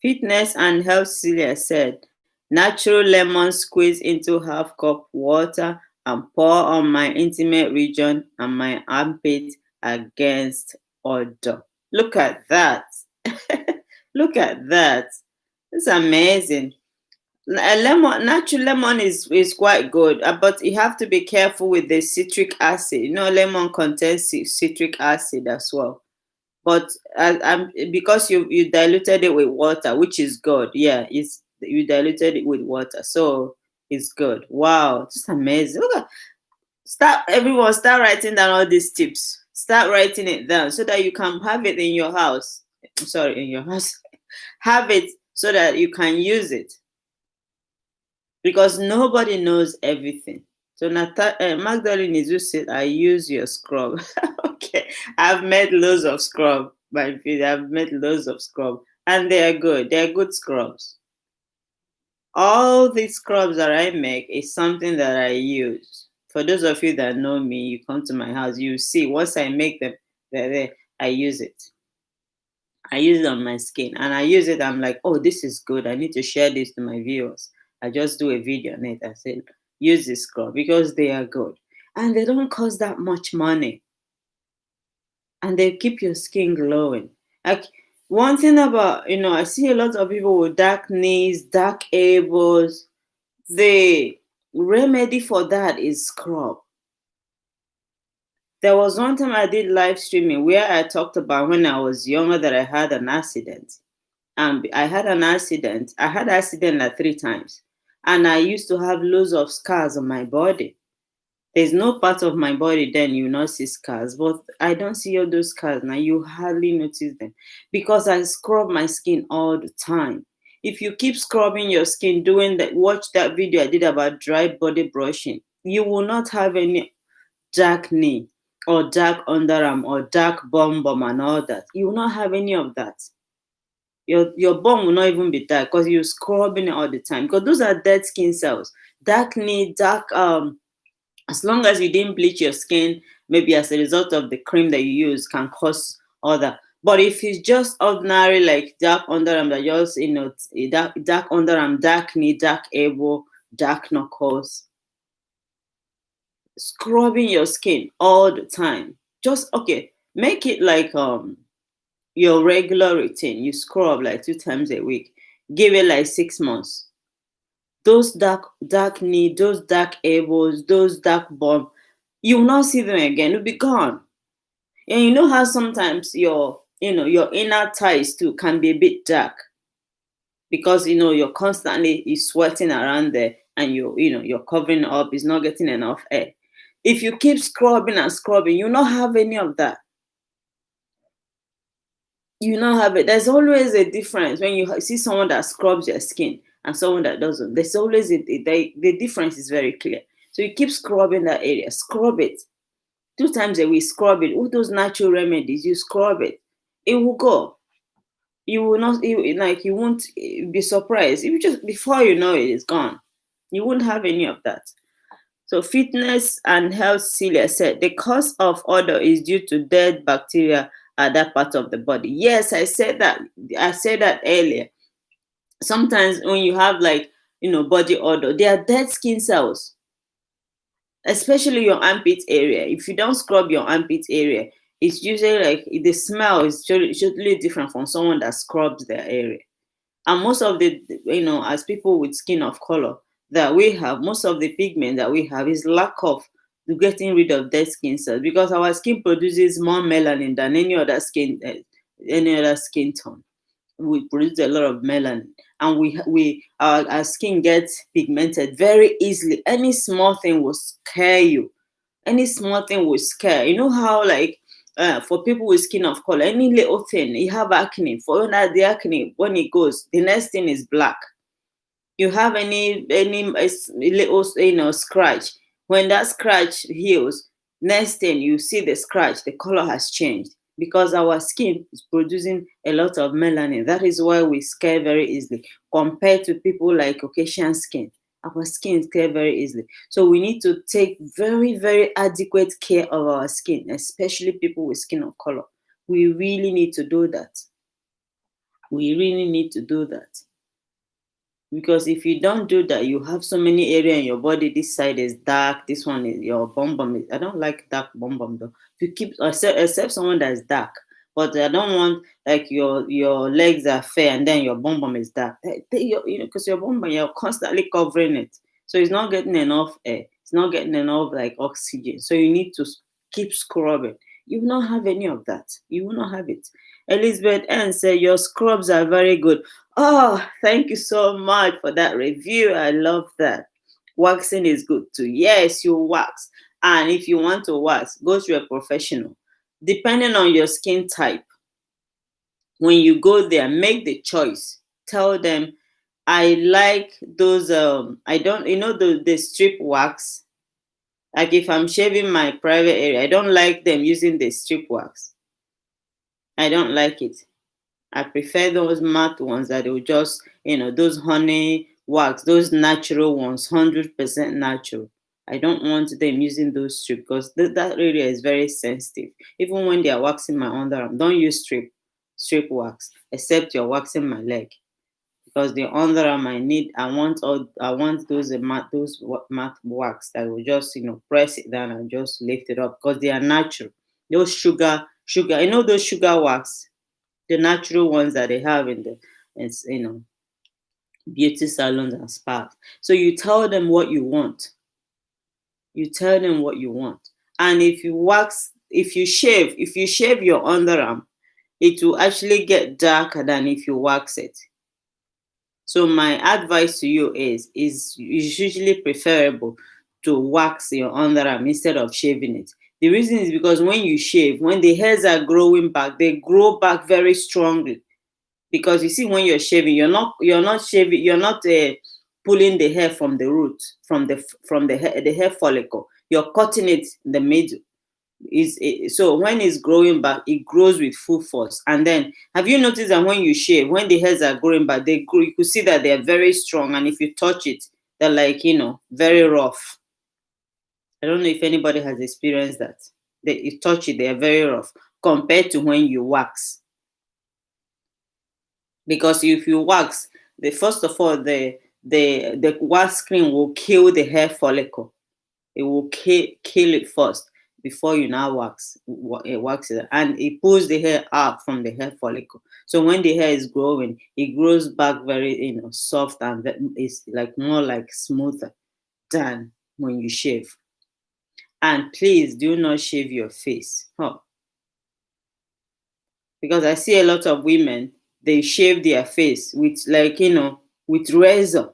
Fitness and health Celia said, natural lemon squeeze into half cup water and pour on my intimate region and my armpit against odor. Look at that. Look at that. It's amazing. Natural lemon is quite good, but you have to be careful with the citric acid. Lemon contains citric acid as well. But because you diluted it with water, which is good. Yeah, it's you diluted it with water, so it's good. Wow, it's amazing. Look at, start writing down all these tips. Start writing it down so that you can have it in your house. Sorry, in your house. Have it so that you can use it, because nobody knows everything. So Magdalene is who said, I use your scrub. Okay, I've made loads of scrub. My feet, I've made loads of scrub, and they are good. They are good scrubs. All these scrubs that I make is something that I use. For those of you that know me, you come to my house, you see once I make them, they're there. I use it. I use it on my skin, and I use it. I'm like, oh, this is good. I need to share this to my viewers. I just do a video on it. I said, use this scrub because they are good, and they don't cost that much money, and they keep your skin glowing. Like, one thing about, I see a lot of people with dark knees, dark elbows. The remedy for that is scrub. There was one time I did live streaming where I talked about when I was younger that I had an accident. I had an accident. I had accident like 3 times, and I used to have loads of scars on my body. There's no part of my body then you not see scars, but I don't see all those scars now. You hardly notice them because I scrub my skin all the time. If you keep scrubbing your skin, doing that, watch that video I did about dry body brushing. You will not have any dark knee or dark underarm or dark bum and all that. You will not have any of that. Your bum will not even be dark because you're scrubbing it all the time, because those are dead skin cells. Dark knee, dark as long as you didn't bleach your skin, maybe as a result of the cream that you use, can cause other. But if it's just ordinary, like dark underarm, that just dark underarm, dark knee, dark elbow, dark knuckles, scrubbing your skin all the time. Just okay, make it like your regular routine. You scrub like 2 times a week. Give it like 6 months. Those dark knee, those dark elbows, those dark bum, you will not see them again. It'll be gone. And you know how sometimes your inner thighs too can be a bit dark because you're constantly sweating around there, and you're covering up, it's not getting enough air. If you keep scrubbing and scrubbing, you not have any of that. You not have it. There's always a difference when you see someone that scrubs their skin and someone that doesn't. There's always the difference is very clear. So you keep scrubbing that area, scrub it 2 times a week, scrub it. All those natural remedies, you scrub it, it will go. You will not, you won't be surprised. You just, before you know it, it's gone. You won't have any of that. So fitness and health, Celia said, the cause of odor is due to dead bacteria at that part of the body. Yes, I said that. I said that earlier. Sometimes when you have body odor, they are dead skin cells, especially your armpit area. If you don't scrub your armpit area, it's usually like the smell is totally different from someone that scrubs their area. And most of the, as people with skin of color that we have, most of the pigment that we have is lack of getting rid of dead skin cells, because our skin produces more melanin than any other skin tone. We produce a lot of melanin, and our skin gets pigmented very easily. Any small thing will scare you. Any small thing will scare. You know how, for people with skin of color, any little thing, you have acne. For the acne, when it goes, the next thing is black. You have any little scratch. When that scratch heals, next thing you see the scratch, the color has changed, because our skin is producing a lot of melanin. That is why we scare very easily compared to people like Caucasian skin. Our skin is clear very easily. So we need to take very, very adequate care of our skin, especially people with skin of color. We really need to do that. We really need to do that. Because if you don't do that, you have so many area in your body. This side is dark, this one is your bum bum. I don't like dark bum bum though. If you keep, except someone that is dark, but I don't want like your legs are fair and then your bum bum is dark. Because your bum bum, you're constantly covering it, so it's not getting enough air. It's not getting enough like oxygen. So you need to keep scrubbing. You will not have any of that. You will not have it. Elizabeth N said your scrubs are very good. Oh, thank you so much for that review. I love that. Waxing is good too. Yes, you wax. And if you want to wax, go to a professional. Depending on your skin type, when you go there, make the choice. Tell them, I like those, I don't, the strip wax. Like if I'm shaving my private area, I don't like them using the strip wax. I don't like it. I prefer those matte ones that will just, those honey wax, those natural ones, 100% natural. I don't want them using those strip, because that area is very sensitive. Even when they are waxing my underarm, don't use strip wax, except you're waxing my leg. Because the underarm, I want matte wax that will just, press it down and just lift it up, because they are natural. Those sugar, those sugar wax, the natural ones that they have in the it's beauty salons and spas. So you tell them what you want. You tell them what you want. And if you shave your underarm, it will actually get darker than if you wax it. So my advice to you is usually preferable to wax your underarm instead of shaving it. The reason is because when you shave, when the hairs are growing back, they grow back very strongly. Because you see, when you're shaving, you're not pulling the hair from the root, the hair follicle. You're cutting it in the middle. So when it's growing back, it grows with full force. And then, have you noticed that when you shave, when the hairs are growing back, they grow, you could see that they're very strong, and if you touch it, they're like, very rough. I don't know if anybody has experienced that. You touch it, they're very rough compared to when you wax. Because if you wax, the first of all, the wax cream will kill the hair follicle. It will kill it first before you now wax it, and it pulls the hair out from the hair follicle. So when the hair is growing, it grows back very soft, and it's like more like smoother than when you shave. And please do not shave your face. Because I see a lot of women, they shave their face with with razor.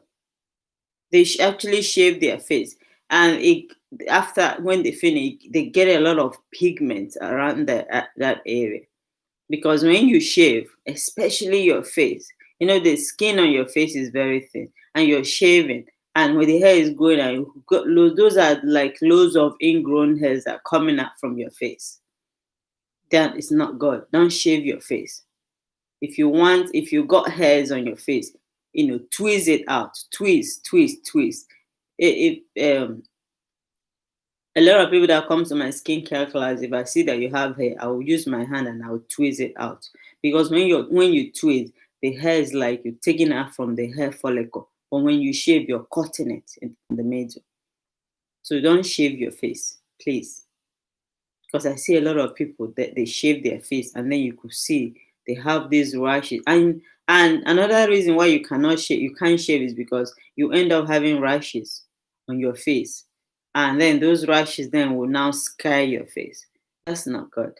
They actually shave their face, and after, when they finish, they get a lot of pigment around that area. Because when you shave, especially your face, the skin on your face is very thin, and you're shaving, and when the hair is growing, and those are like loads of ingrown hairs that are coming out from your face. That is not good. Don't shave your face. If you got hairs on your face, twist it out. Twist, twist, twist. If a lot of people that come to my skincare class, if I see that you have hair, I will use my hand and I will twist it out. Because when you twist, the hair is like you're taking out from the hair follicle. But when you shave, you're cutting it in the middle. So don't shave your face, please. Because I see a lot of people that they shave their face and then you could see they have these rashes. And another reason why you can't shave is because you end up having rashes on your face. And then those rashes then will now scar your face. That's not good.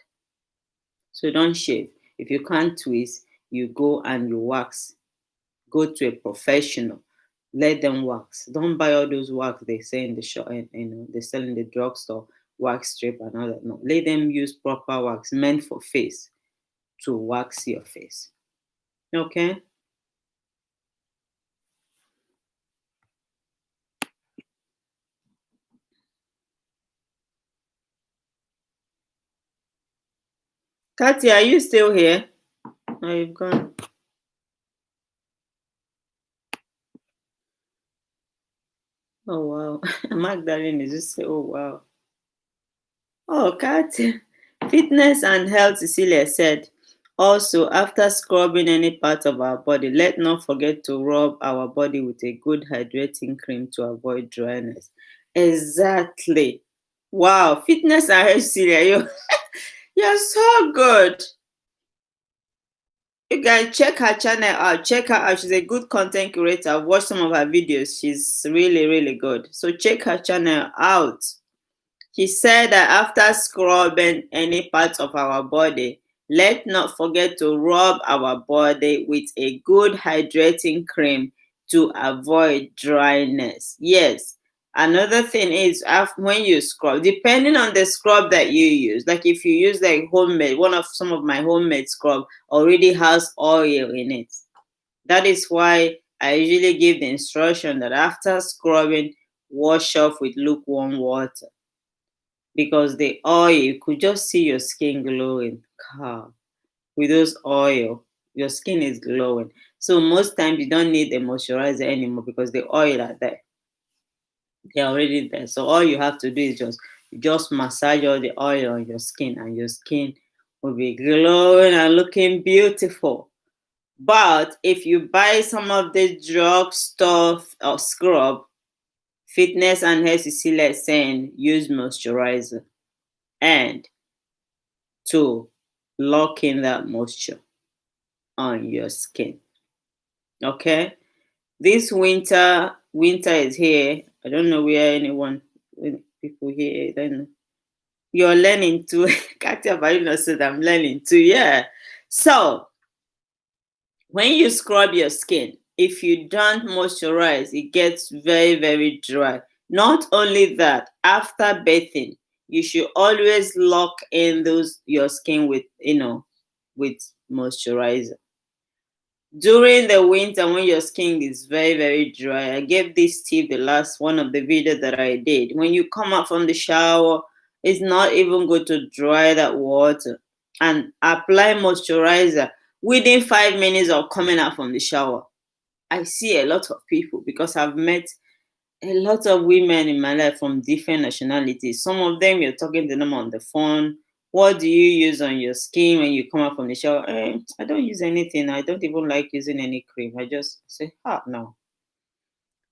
So don't shave. If you can't twist, you go and you wax. Go to a professional. Let them wax. Don't buy all those wax they say in the shop, and they sell in the drugstore, wax strip and all that. No, let them use proper wax meant for face to wax your face. Okay. Katia, are you still here? Oh, you've gone. Oh wow. Magdalene is just say, oh wow. Oh, Katia. Fitness and health, Cecilia said. Also, after scrubbing any part of our body, let not forget to rub our body with a good hydrating cream to avoid dryness. Exactly. Wow, fitness and health, Cecilia, you're so good. You guys check her channel out. Check her out. She's a good content creator. I've watched some of her videos. She's really, really good. So check her channel out. He said that after scrubbing any part of our body, let's not forget to rub our body with a good hydrating cream to avoid dryness. Yes. Another thing is when you scrub, depending on the scrub that you use, like if you use like homemade, some of my homemade scrub already has oil in it. That is why I usually give the instruction that after scrubbing, wash off with lukewarm water, because the oil, you could just see your skin glowing. God, with those oil, your skin is glowing. So most times you don't need the moisturizer anymore because the oil are there. They're already there. So all you have to do is just massage all the oil on your skin and your skin will be glowing and looking beautiful. But if you buy some of the drug stuff or scrub, fitness and health Cecilia is saying use moisturizer and to lock in that moisture on your skin. Okay, this winter is here. I don't know where people here. I don't know. You're learning too. Katia Barino said I'm learning too. Yeah. So when you scrub your skin, if you don't moisturize, it gets very, very dry. Not only that, after bathing, you should always lock in your skin with moisturizer. During the winter when your skin is very, very dry, I gave this tip the last one of the videos that I did. When you come out from the shower, it's not even good to dry that water, and apply moisturizer within 5 minutes of coming out from the shower. I see a lot of people, because I've met a lot of women in my life from different nationalities. Some of them, you're talking to them on the phone. What do you use on your skin when you come out from the shower? I don't use anything. I don't even like using any cream. I just say, no.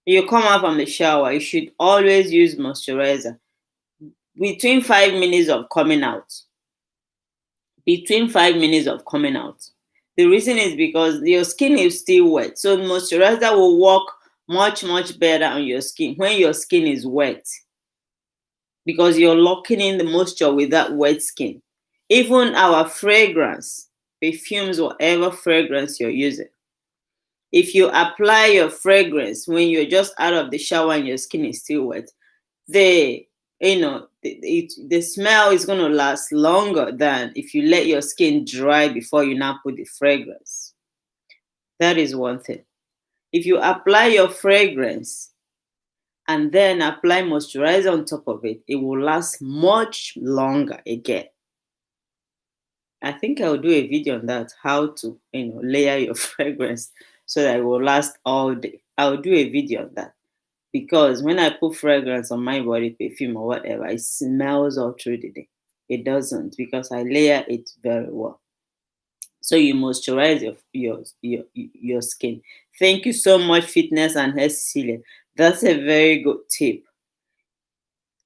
You come out from the shower, you should always use moisturizer between 5 minutes of coming out. Between 5 minutes of coming out. The reason is because your skin is still wet. So moisturizer will work much, much better on your skin when your skin is wet, because you're locking in the moisture with that wet skin. Even our fragrance, perfumes, whatever fragrance you're using, if you apply your fragrance when you're just out of the shower and your skin is still wet, the smell is going to last longer than if you let your skin dry before you now put the fragrance. That is one thing. If you apply your fragrance and then apply moisturizer on top of it, it will last much longer again. I think I'll do a video on that, how to, layer your fragrance so that it will last all day. I'll do a video on that because when I put fragrance on my body, perfume or whatever, it smells all through the day. It doesn't because I layer it very well. So you moisturize your skin. Thank you so much, Fitness and Hair Cecilia. That's a very good tip.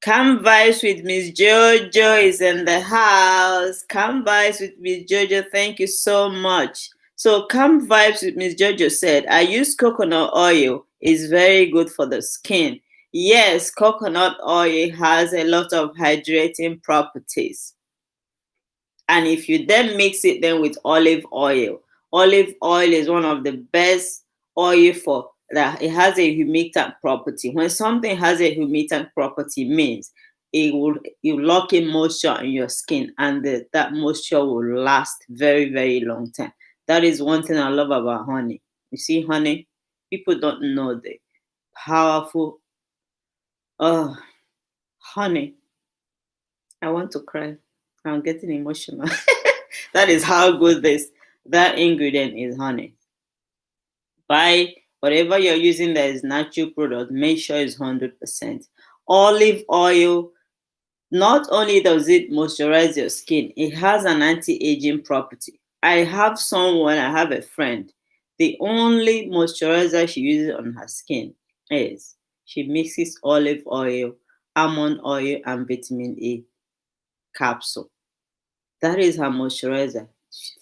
Come vibes with Miss Jojo is in the house. Come vibes with Miss Jojo. Thank you so much. So come vibes with Miss Jojo said, I use coconut oil. It's very good for the skin. Yes, coconut oil has a lot of hydrating properties. And if you then mix it then with olive oil is one of the best oil for that. It has a humectant property. When something has a humectant property means it will you lock in moisture in your skin, and that moisture will last very very long time. That is one thing I love about honey. You see, honey, people don't know the powerful. Oh, honey, I want to cry. I'm getting emotional. That is how good that ingredient is, honey. Buy whatever you're using that is natural product, make sure it's 100%. Olive oil, not only does it moisturize your skin, it has an anti-aging property. I have a friend, the only moisturizer she uses on her skin is she mixes olive oil, almond oil, and vitamin A capsule. That is her moisturizer.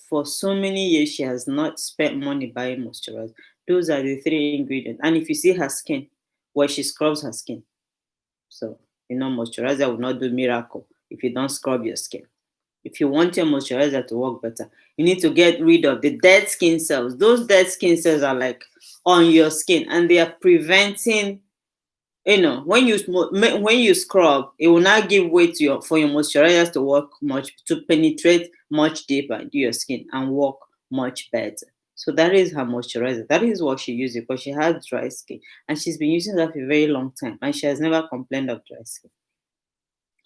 For so many years, she has not spent money buying moisturizer. Those are the three ingredients. And if you see her skin, well, she scrubs her skin. So, moisturizer will not do miracle if you don't scrub your skin. If you want your moisturizer to work better, you need to get rid of the dead skin cells. Those dead skin cells are like on your skin, and they are preventing, when you scrub, it will not give way for your moisturizers to penetrate much deeper into your skin and work much better. So that is her moisturizer. That is what she uses because she has dry skin, and she's been using that for a very long time, and she has never complained of dry skin.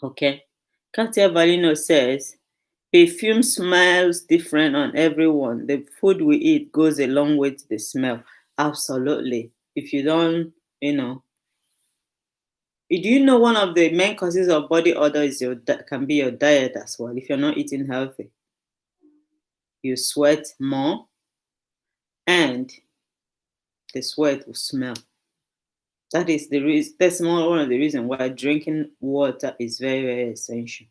Okay. Katia Valino says, perfume smells different on everyone. The food we eat goes a long way to the smell. Absolutely. If you don't, do you know one of the main causes of body odor can be your diet as well? If you're not eating healthy, you sweat more, and the sweat will smell. That is the reason. That's one of the reasons why drinking water is very very essential,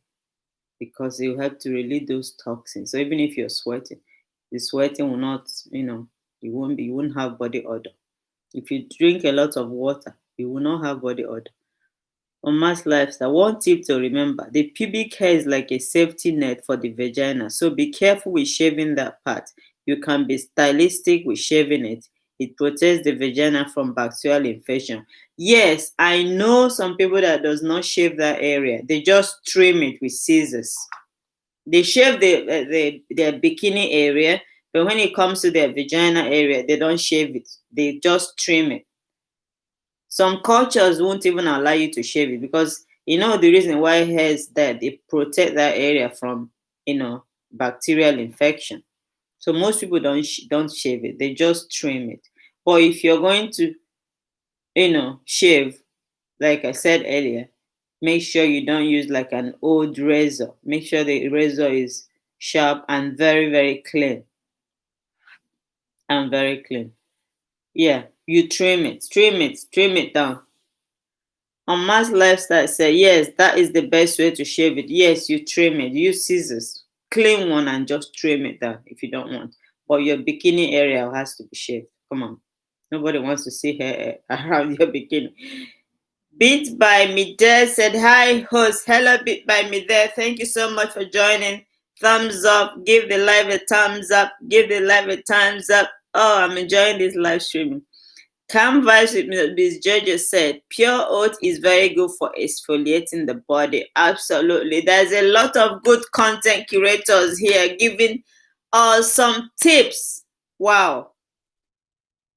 because it will help to release those toxins. So even if you're sweating, the sweating will not, you won't have body odor. If you drink a lot of water, you will not have body odor. On mass lifestyle, one tip to remember, the pubic hair is like a safety net for the vagina, so be careful with shaving that part. You can be stylistic with shaving it. It protects the vagina from bacterial infection. Yes, I know some people that does not shave that area. They just trim it with scissors. They shave their bikini area, but when it comes to their vagina area, they don't shave it. They just trim it. Some cultures won't even allow you to shave it because the reason why hair is dead, they protect that area from bacterial infection. So most people don't shave it, they just trim it. But if you're going to shave, like I said earlier, make sure you don't use like an old razor. Make sure the razor is sharp and very very clean. Yeah, you trim it down. On Mass Lifestyle say, yes, that is the best way to shave it. Yes, you trim it. Use scissors. Clean one and just trim it down if you don't want. But your bikini area has to be shaved. Come on. Nobody wants to see hair around your bikini. Beat by Me There said, hi, host. Hello, Beat by Me There. Thank you so much for joining. Thumbs up. Give the live a thumbs up. Give the live a thumbs up. Oh, I'm enjoying this live streaming. Calm Vibes with Ms. Jojo said, pure oat is very good for exfoliating the body. Absolutely. There's a lot of good content curators here giving us some tips. Wow.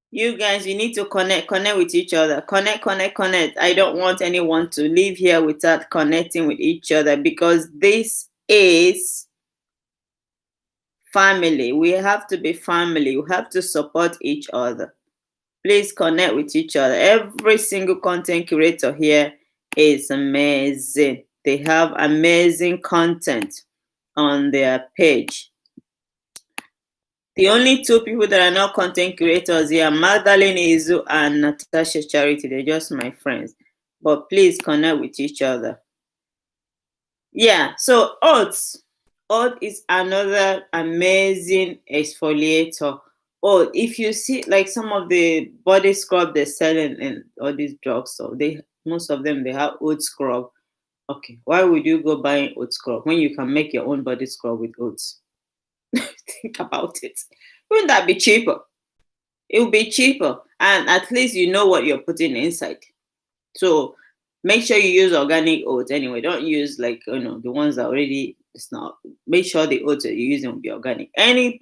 You guys, you need to connect with each other. Connect. I don't want anyone to leave here without connecting with each other, because this is family. We have to be family. We have to support each other. Please connect with each other. Every single content creator here is amazing. They have amazing content on their page. The only two people that are not content creators here, Magdalene Izu and Natasha Charity. They're just my friends. But please connect with each other. Yeah, so oats. Oat is another amazing exfoliator. Oh, if you see like some of the body scrub they're selling in all these drugstores, they most of them they have oat scrub. Okay, why would you go buying oat scrub when you can make your own body scrub with oats? Think about it. Wouldn't that be cheaper? It would be cheaper, and at least you know what you're putting inside. So make sure you use organic oats anyway. Don't use like the ones that already it's not. Make sure the oats that you're using will be organic. Any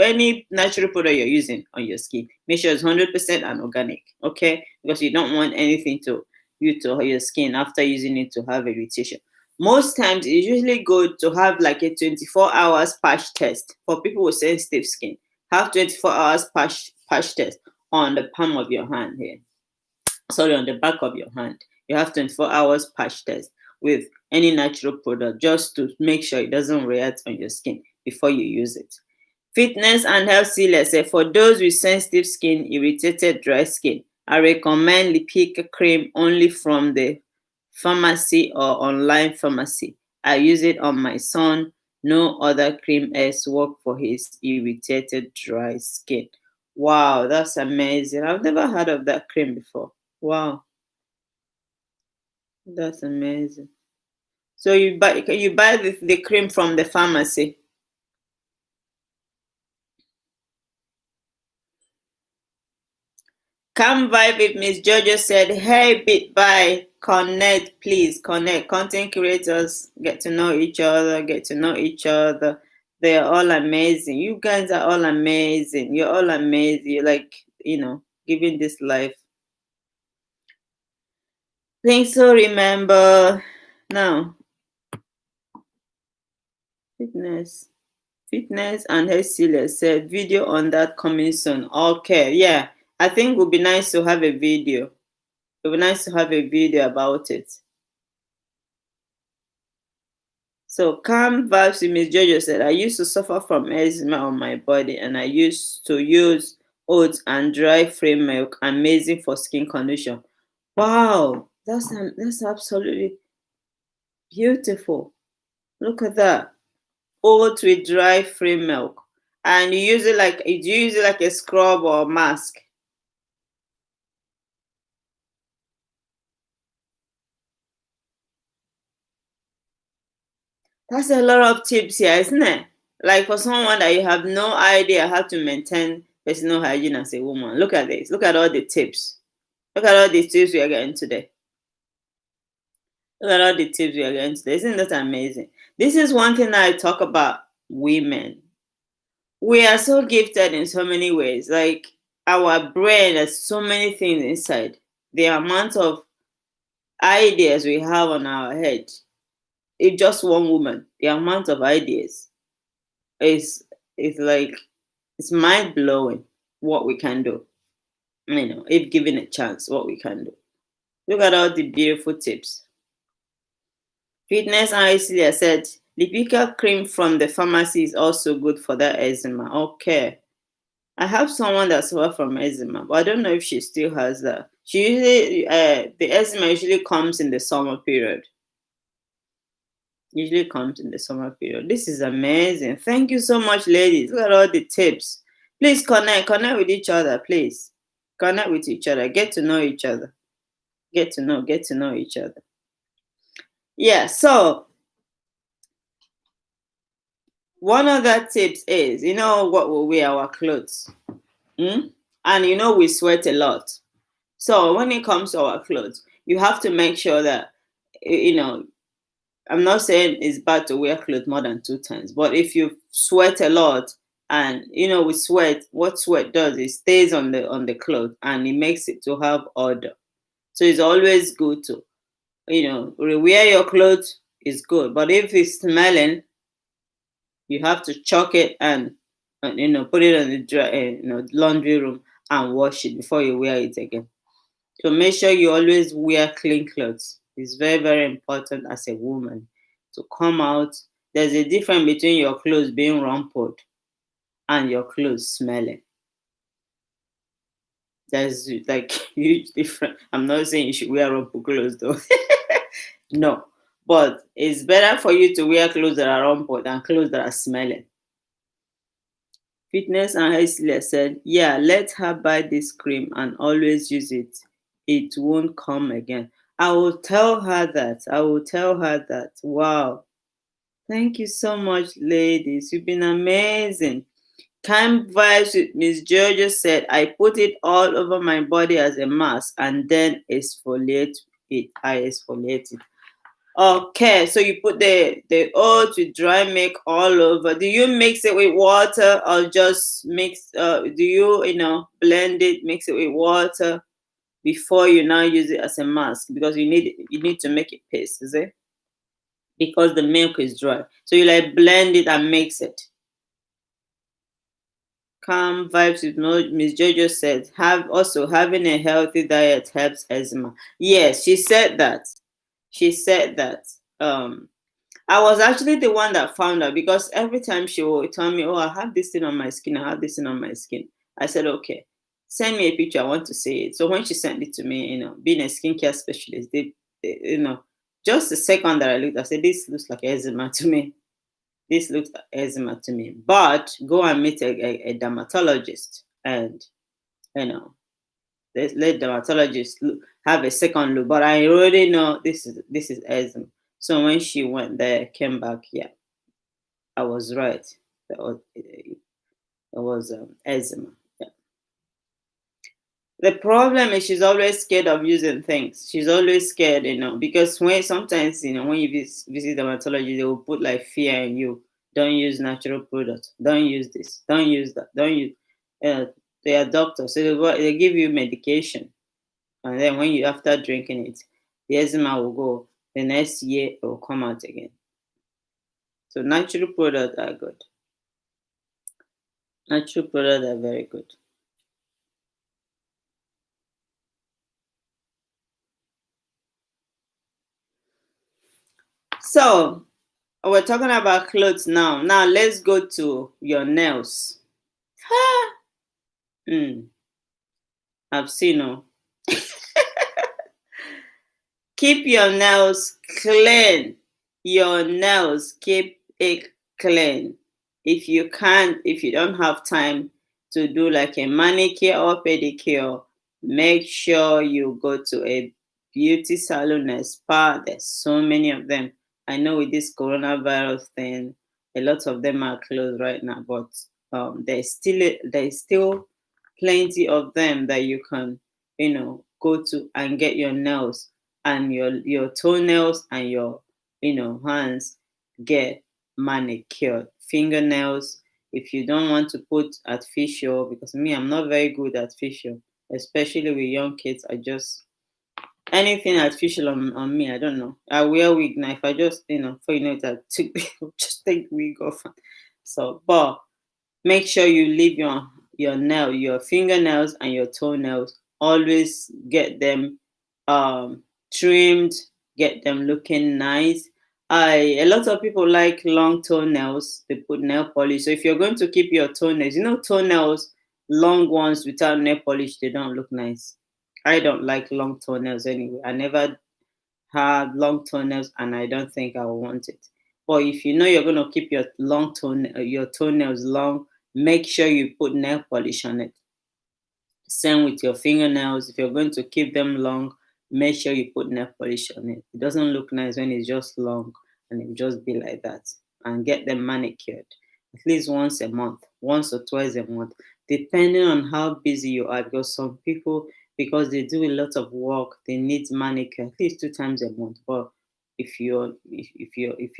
natural product you're using on your skin, make sure it's 100% and organic. Okay, because you don't want anything to your skin after using it to have irritation. Most times it's usually good to have like a 24 hours patch test for people with sensitive skin. Have 24 hours patch test on the palm of your hand here. Sorry, on the back of your hand. You have 24 hours patch test with any natural product just to make sure it doesn't react on your skin before you use it. Fitness and health sealers say for those with sensitive skin, irritated, dry skin, I recommend Lipika cream only from the pharmacy or online pharmacy. I use it on my son. No other cream else work for his irritated, dry skin. Wow, that's amazing. I've never heard of that cream before. Wow, that's amazing. So you buy the cream from the pharmacy. Come vibe with Miss Jojo said, hey, bit by connect, please connect. Content creators get to know each other, They are all amazing. You guys are all amazing. You're all amazing. You're like, giving this life. Think so, remember. Now, fitness and Hesile said video on that coming soon. Okay, yeah. I think it would be nice to have a video. It would be nice to have a video about it. So calm vibes with Miss Jojo said, I used to suffer from eczema on my body and I used to use oats and dry free milk. Amazing for skin condition. Wow, that's absolutely beautiful. Look at that. Oats with dry free milk. And you use it like a scrub or mask. That's a lot of tips here, isn't it? Like for someone that you have no idea how to maintain personal hygiene as a woman. Look at this. Look at all the tips. Look at all the tips we are getting today. Look at all the tips we are getting today. Isn't that amazing? This is one thing I talk about women. We are so gifted in so many ways. Like our brain has so many things inside. The amount of ideas we have on our head. If just one woman, the amount of ideas is like it's mind blowing what we can do. If given a chance, what we can do. Look at all the beautiful tips. Fitness and Isilia said Lipika cream from the pharmacy is also good for that eczema. Okay. I have someone that suffers from eczema, but I don't know if she still has that. She usually the eczema usually comes in the summer period. This is amazing. Thank you so much, ladies. Look at all the tips. Please connect with each other, please. Connect with each other. Get to know each other. Get to know each other. Yeah, so one of the tips is, what we wear our clothes. And we sweat a lot. So when it comes to our clothes, you have to make sure that, I'm not saying it's bad to wear clothes more than 2 times, but if you sweat a lot and with sweat, what sweat does is stays on the clothes and it makes it to have odor. So it's always good to, wear your clothes is good, but if it's smelling, you have to chuck it and put it in the laundry room and wash it before you wear it again. So make sure you always wear clean clothes. It's very, very important as a woman to come out. There's a difference between your clothes being rumpled and your clothes smelling. There's like huge difference. I'm not saying you should wear rumpled clothes though. No. But it's better for you to wear clothes that are rumpled than clothes that are smelling. Fitness and hastily said, yeah, let her buy this cream and always use it. It won't come again. I will tell her that. I will tell her that. Wow. Thank you so much, ladies. You've been amazing. Kind vibes with Miss Georgia said, I put it all over my body as a mask and then exfoliate it. I exfoliate it. Okay, so you put the oat with dry milk all over. Do you mix it with water or just mix? Do you blend it, mix it with water before you now use it as a mask because you need to make it paste, is it? Because the milk is dry, so you like blend it and mix it. Calm vibes with Miss Jojo said, have also having a healthy diet helps eczema. Yes, she said that. She said that. I was actually the one that found out because every time she would tell me, "Oh, I have this thing on my skin. I have this thing on my skin." I said, "Okay, send me a picture. I want to see it." So when she sent it to me, being a skincare specialist, just the second that I looked, I said, "This looks like eczema to me. This looks like eczema to me." But go and meet a dermatologist, and you know, let dermatologist have a second look. But I already know this is eczema. So when she went there, came back, yeah, I was right. It was eczema. Yeah. The problem is she's always scared of using things. She's always scared, because when sometimes, when you visit dermatology, they will put like fear in you. Don't use natural products. Don't use this. Don't use that. Don't use. Uh, they are doctors, so they give you medication, and then when you after drinking it, the eczema will go. The next year it will come out again. So natural products are good. Natural products are very good. So we're talking about clothes now. Now let's go to your nails. Hmm. I've seen. Keep your nails clean. Your nails, keep it clean. If you don't have time to do like a manicure or pedicure, make sure you go to a beauty salon and spa. There's so many of them. I know with this coronavirus thing, a lot of them are closed right now, but there's still plenty of them that you can go to and get your nails and your toenails and your hands get manicured. Fingernails, if you don't want to put artificial, because me, I'm not very good at artificial, especially with young kids. I just anything artificial on me, I don't know. I wear wig now. If I just before you know it, I took just take wig off. So but make sure you leave your fingernails and your toenails. Always get them trimmed, get them looking nice. A lot of people like long toenails. They put nail polish. So if you're going to keep your toenails, toenails, long ones without nail polish, they don't look nice. I don't like long toenails anyway. I never had long toenails, and I don't think I will want it. But if you know you're going to keep your toenails long, make sure you put nail polish on it. Same with your fingernails. If you're going to keep them long, make sure you put nail polish on it. It doesn't look nice when it's just long and it just be like that. And get them manicured at least once a month, once or twice a month, depending on how busy you are. Because some people, because they do a lot of work, they need manicure at least 2 times a month. But if you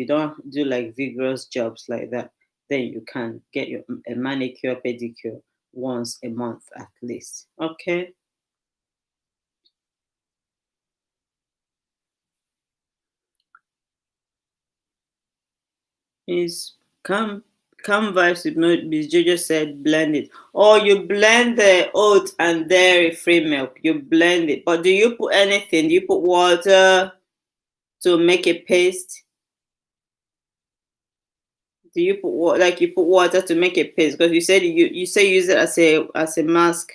don't do like vigorous jobs like that, then you can get your a manicure pedicure once a month at least. Okay. Is come Come vibes with Miss Jojo said blend it. Or you blend the oat and dairy free milk. You blend it. But do you put anything? Do you put water to make a paste? Do you put like you put water to make a paste? Because you said you say use it as a mask.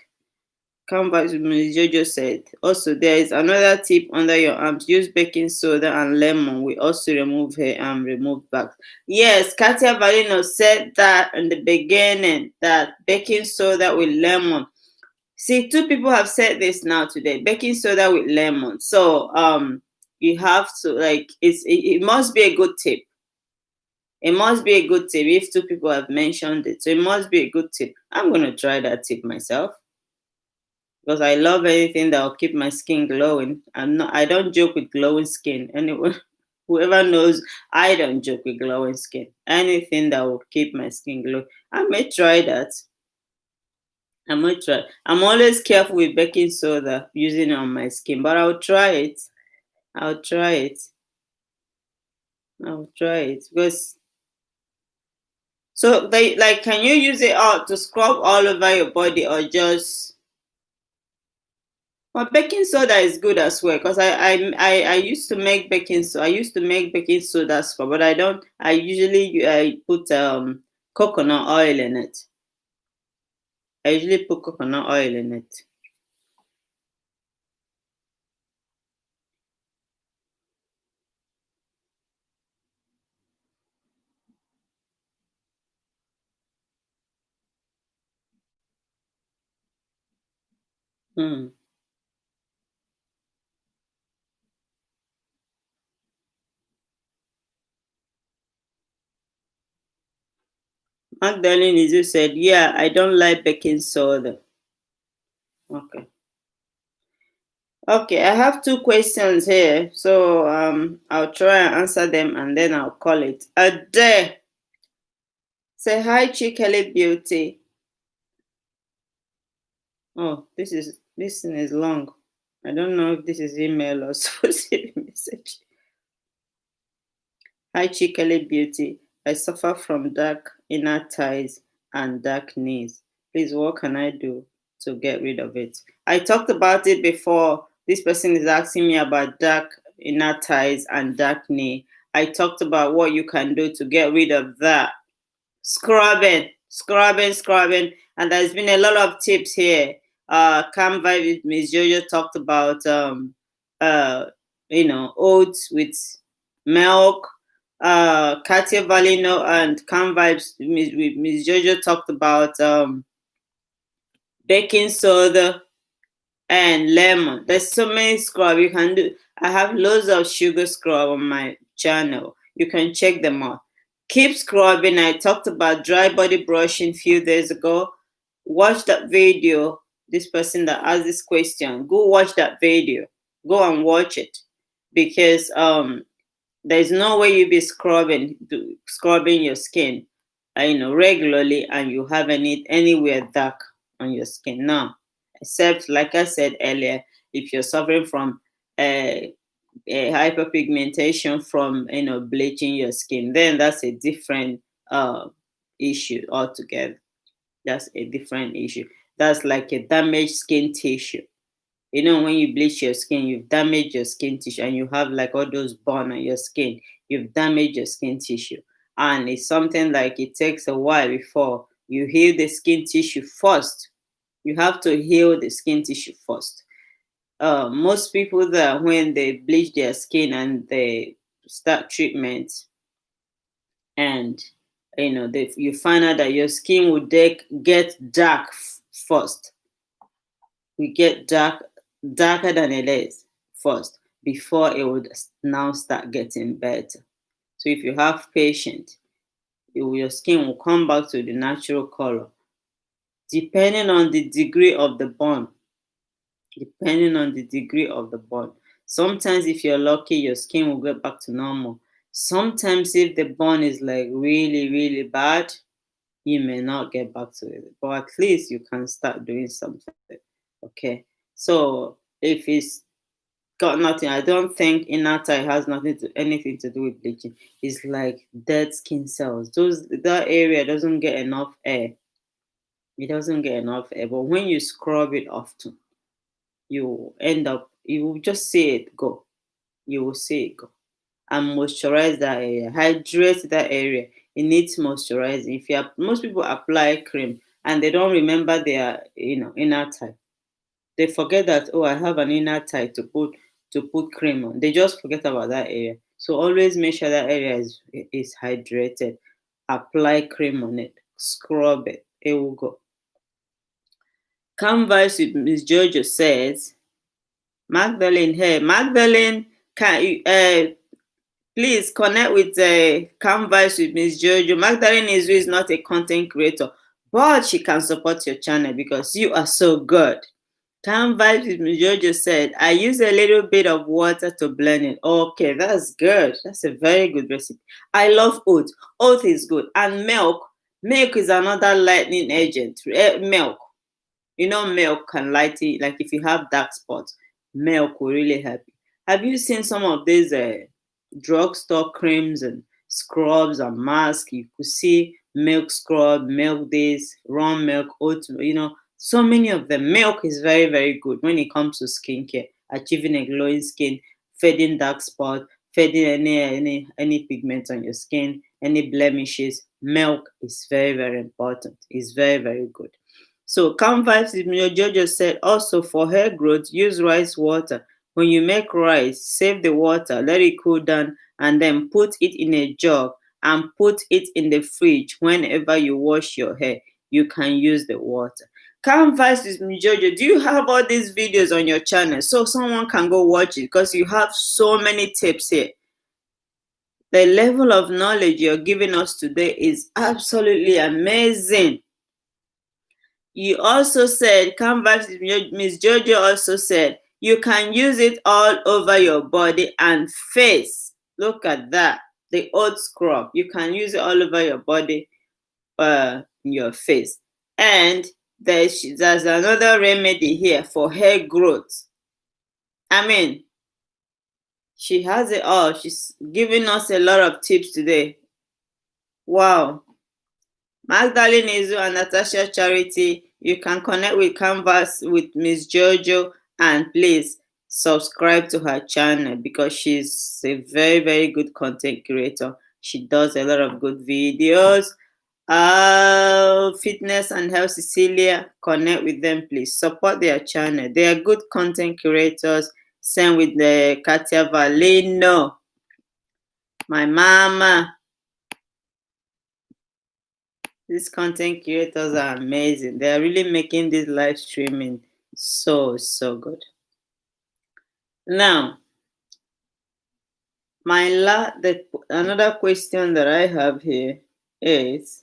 Come back to Ms. Jojo said. Also, there is another tip under your arms. Use baking soda and lemon. We also remove hair and remove bags. Yes, Katia Valino said that in the beginning that baking soda with lemon. See, two people have said this now today. Baking soda with lemon. So you have to like it must be a good tip. It must be a good tip if two people have mentioned it. So it must be a good tip. I'm gonna try that tip myself because I love anything that will keep my skin glowing. I don't joke with glowing skin. Anyway, whoever knows, I don't joke with glowing skin. Anything that will keep my skin glowing. I may try that. I might try. I'm always careful with baking soda using it on my skin, but I'll try it. I'll try it. I'll try it because so they like can you use it all to scrub all over your body or just but baking soda is good as well because I used to make baking soda. I used to make baking soda scrub, but I don't. I usually I put coconut oil in it. I usually put coconut oil in it. Hmm. Magdalene Izu said, "Yeah, I don't like baking soda." Okay. Okay, I have two questions here, so I'll try and answer them and then I'll call it a day. Say hi, Chikele Beauty. Oh, this thing is long. I don't know if this is email or social message. Hi, Chikele Beauty. I suffer from dark inner thighs and dark knees. Please, what can I do to get rid of it? I talked about it before. This person is asking me about dark inner thighs and dark knee. I talked about what you can do to get rid of that. Scrubbing. And there's been a lot of tips here. Canva with Miss Jojo talked about uh oats with milk. Katia Valino and Canva with Miss Jojo talked about baking soda and lemon. There's so many scrub you can do. I have loads of sugar scrub on my channel. You can check them out. Keep scrubbing. I talked about dry body brushing a few days ago. Watch that video. This person that asked this question, go watch that video. Go and watch it because there's no way you be scrubbing your skin, regularly, and you have anywhere dark on your skin now, except like I said earlier, if you're suffering from hyperpigmentation from bleaching your skin, then that's a different issue altogether. That's a different issue. That's like a damaged skin tissue. When you bleach your skin, you've damaged your skin tissue and you have like all those burn on your skin. You've damaged your skin tissue. And it's something like it takes a while before you heal the skin tissue first. You have to heal the skin tissue first. Most people that when they bleach their skin and they start treatment and you find out that your skin will get dark first. We get darker than it is first before it would now start getting better. So if you have patience, your skin will come back to the natural color depending on the degree of the burn. Depending on the degree of the burn. Sometimes if you're lucky, your skin will get back to normal. Sometimes if the burn is like really, really bad, you may not get back to it. But at least you can start doing something. Okay. So if it's got nothing. I don't think inner thigh has anything to do with bleaching. It's like dead skin cells. That area doesn't get enough air. It doesn't get enough air. But when you scrub it often, you will just see it go. You will see it go. And moisturize that area, hydrate that area. It needs moisturizing. Most people apply cream and they don't remember their inner thigh. They forget that, oh, I have an inner thigh to put cream on. They just forget about that area. So always make sure that area is hydrated. Apply cream on it, scrub it. It will go. Canvas with Miss Jojo says, Magdalene, hey Magdalene, can you please connect with Canvas with Miss Jojo. Magdalene is not a content creator, but she can support your channel because you are so good. Canvas with Miss Jojo said, I use a little bit of water to blend it. Okay, that's good. That's a very good recipe. I love oat. Oat is good. And milk. Milk is another lightening agent. Milk. Milk can lighten, like if you have dark spots, milk will really help you. Have you seen some of these drugstore creams and scrubs and masks? You could see milk scrub, milk this, raw milk, oat, so many of them. Milk is very, very good when it comes to skincare, achieving a glowing skin, fading dark spot, fading any pigments on your skin, any blemishes. Milk is very, very important. It's very, very good. So Canvas Jojo said, also for hair growth, use rice water. When you make rice, save the water, let it cool down, and then put it in a jug and put it in the fridge. Whenever you wash your hair, you can use the water. Canvas Jojo, do you have all these videos on your channel so someone can go watch it? Because you have so many tips here. The level of knowledge you're giving us today is absolutely amazing. You also said, Canvas, Miss Jojo also said, you can use it all over your body and face. Look at that. The oat scrub. You can use it all over your body, your face. And there's another remedy here for hair growth. I mean, she has it all. She's giving us a lot of tips today. Wow. Magdalene Izu and Natasha Charity, you can connect with Canvas with Miss Jojo, and please subscribe to her channel because she's a very, very good content creator. She does a lot of good videos. Fitness and Health Cecilia, connect with them, please. Support their channel. They are good content creators. Same with the Katia Valino, my mama. These content creators are amazing. They are really making this live streaming so good. Now, another question that I have here is,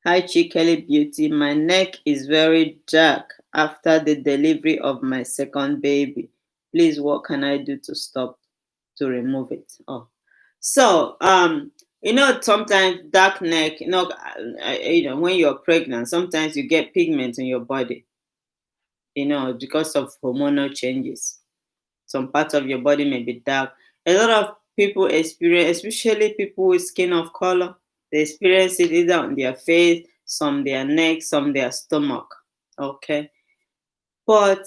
hi Chikeli Beauty, my neck is very dark after the delivery of my second baby. Please, what can I do to remove it? Oh, so sometimes dark neck, when you're pregnant, sometimes you get pigment in your body, because of hormonal changes. Some parts of your body may be dark. A lot of people experience, especially people with skin of color, they experience it either on their face, some their neck, some their stomach. Okay. But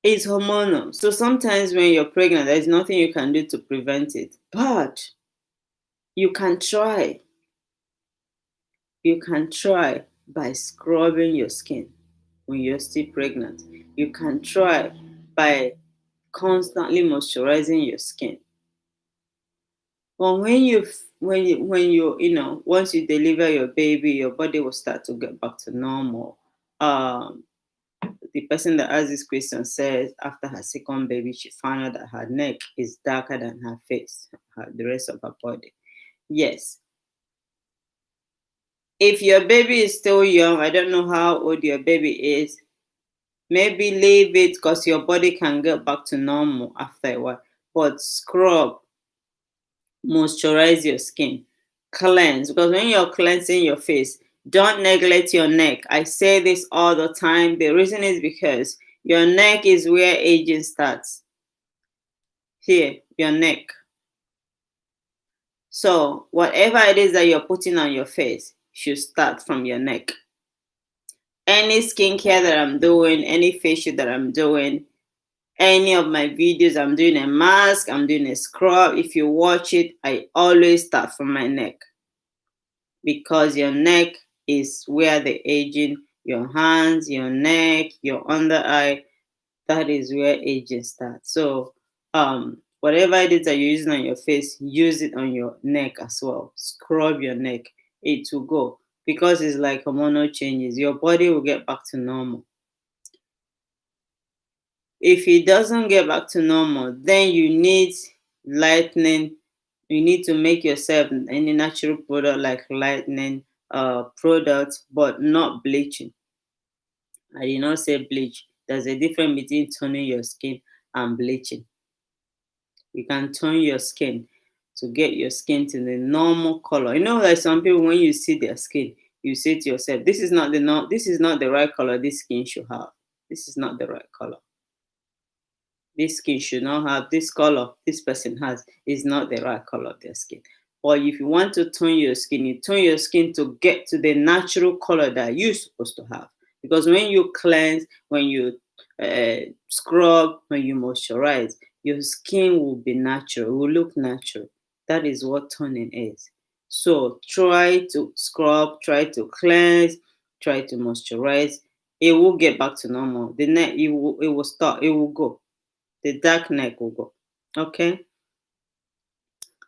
it's hormonal. So sometimes when you're pregnant, there's nothing you can do to prevent it. But you can try. You can try by scrubbing your skin when you're still pregnant. You can try by constantly moisturizing your skin. But when you once you deliver your baby, your body will start to get back to normal. The person that asked this question says after her second baby, she found out that her neck is darker than her face, the rest of her body. Yes. If your baby is still young, I don't know how old your baby is, maybe leave it because your body can get back to normal after a while. But scrub, moisturize your skin, cleanse, because when you're cleansing your face, don't neglect your neck. I say this all the time. The reason is because Your neck is where aging starts. Here, your neck. So whatever it is that you're putting on your face should start from your neck. Any skincare that I'm doing, any facial that I'm doing, any of my videos, I'm doing a mask, I'm doing a scrub. If you watch it, I always start from my neck because your neck is where the aging, your hands, your neck, your under eye, that is where aging starts. So whatever it is that you're using on your face, use it on your neck as well. Scrub your neck, it will go because it's like hormonal changes. Your body will get back to normal. If it doesn't get back to normal, then you need lightening. You need to make yourself any natural product like lightening products, but not bleaching. I did not say bleach. There's a difference between toning your skin and bleaching. You can tone your skin to get your skin to the normal color. You know, like some people, when you see their skin, you say to yourself, "This is not the this is not the right color this skin should have. This is not the right color. This skin should not have this color this person has is not the right color of their skin." Or if you want to tone your skin, you tone your skin to get to the natural color that you're supposed to have. Because when you cleanse, when you scrub, when you moisturize, your skin will be natural, will look natural. That is what toning is. So try to scrub, try to cleanse, try to moisturize. It will get back to normal. The neck, it will start, it will go. The dark neck will go. Okay.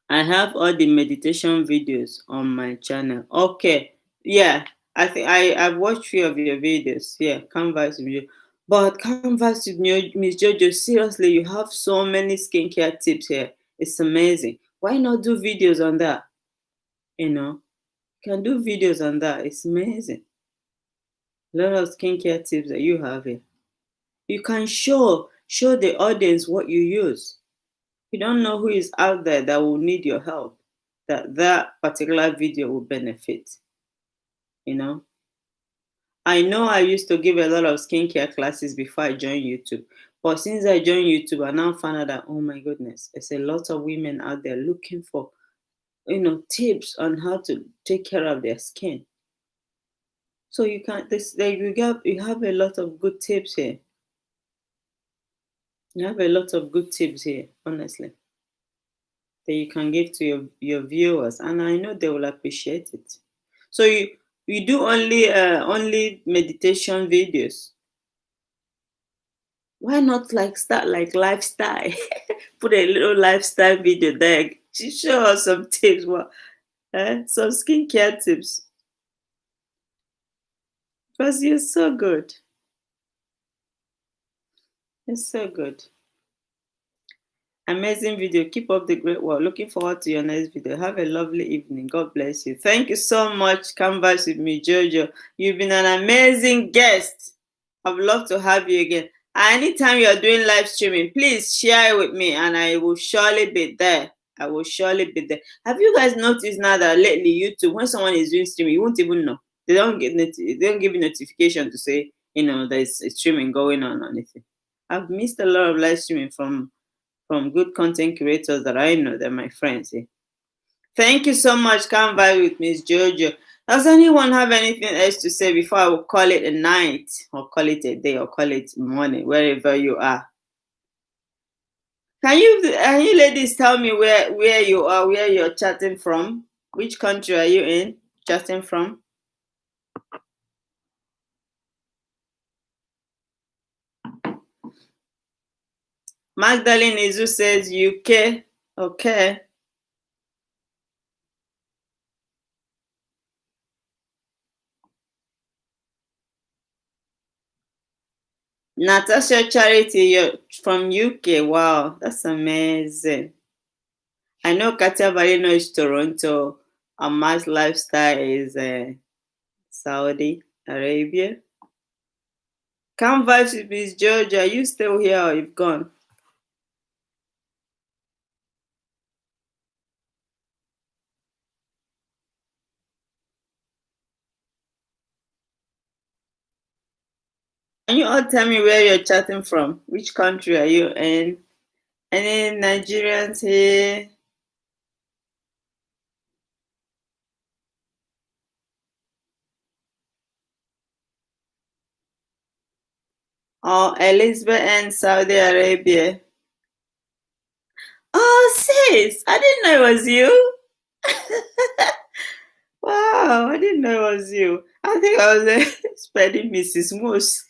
I have all the meditation videos on my channel. Okay. Yeah. I think I've watched few of your videos. Yeah, Canvas with you. But Canvas with Miss Jojo, seriously, you have so many skincare tips here. It's amazing. Why not do videos on that? You know, you can do videos on that. It's amazing. A lot of skincare tips that you have here. You can show the audience what you use. You don't know who is out there that will need your help, that particular video will benefit. You know I used to give a lot of skincare classes before I joined YouTube, but since I joined YouTube, I now found out that, oh my goodness, there's a lot of women out there looking for tips on how to take care of their skin. So you can this like you have a lot of good tips here. You have a lot of good tips here, honestly, that you can give to your viewers, and I know they will appreciate it. So you do only meditation videos. Why not like start like lifestyle? Put a little lifestyle video there. Show us some tips. What some skincare tips. Because you're so good. You're so good. Amazing video. Keep up the great work. Looking forward to your next video. Have a lovely evening. God bless you. Thank you so much, Canvas with me, Jojo. You've been an amazing guest. I would love to have you again. Anytime you're doing live streaming, please share it with me and I will surely be there. I will surely be there. Have you guys noticed now that lately YouTube, when someone is doing streaming, you won't even know. They don't give you notification to say, there's a streaming going on or anything. I've missed a lot of live streaming from good content creators that I know. They're my friends. Eh? Thank you so much. Come by with Miss Jojo. Does anyone have anything else to say before I will call it a night, or call it a day, or call it morning, wherever you are? Can you ladies tell me where you are, where you're chatting from? Which country are you in? Chatting from? Magdalene Izu says UK. Okay. Natasha Charity, you're from UK. Wow, that's amazing. I know Katia Valino is Toronto. Amas Lifestyle is Saudi Arabia. Come vibes with Miss Georgia. Are you still here or you've gone? Can you all tell me where you're chatting from? Which country are you in? Any Nigerians here? Oh, Elizabeth and Saudi Arabia. Oh, sis, I didn't know it was you. Wow, I didn't know it was you. I think I was spreading Mrs. Moose.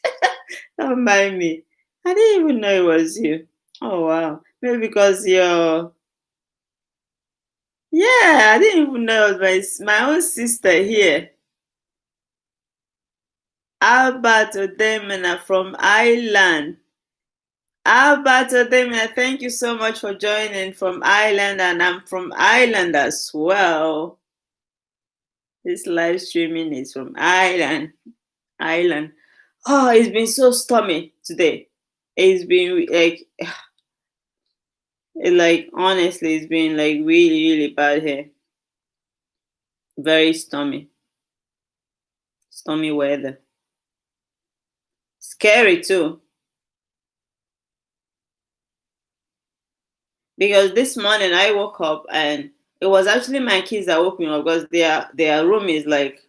Don't mind me. I didn't even know it was you. Oh, wow. Maybe because you're. Yeah, I didn't even know it was my own sister here. Albert Odemena from Ireland. Albert Odemena, thank you so much for joining from Ireland, and I'm from Ireland as well. This live streaming is from Ireland. Ireland. Oh, it's been so stormy today. It's been like honestly, it's been like really, really bad here. Very stormy, stormy weather. Scary too, because this morning I woke up and it was actually my kids that woke me up because their room is like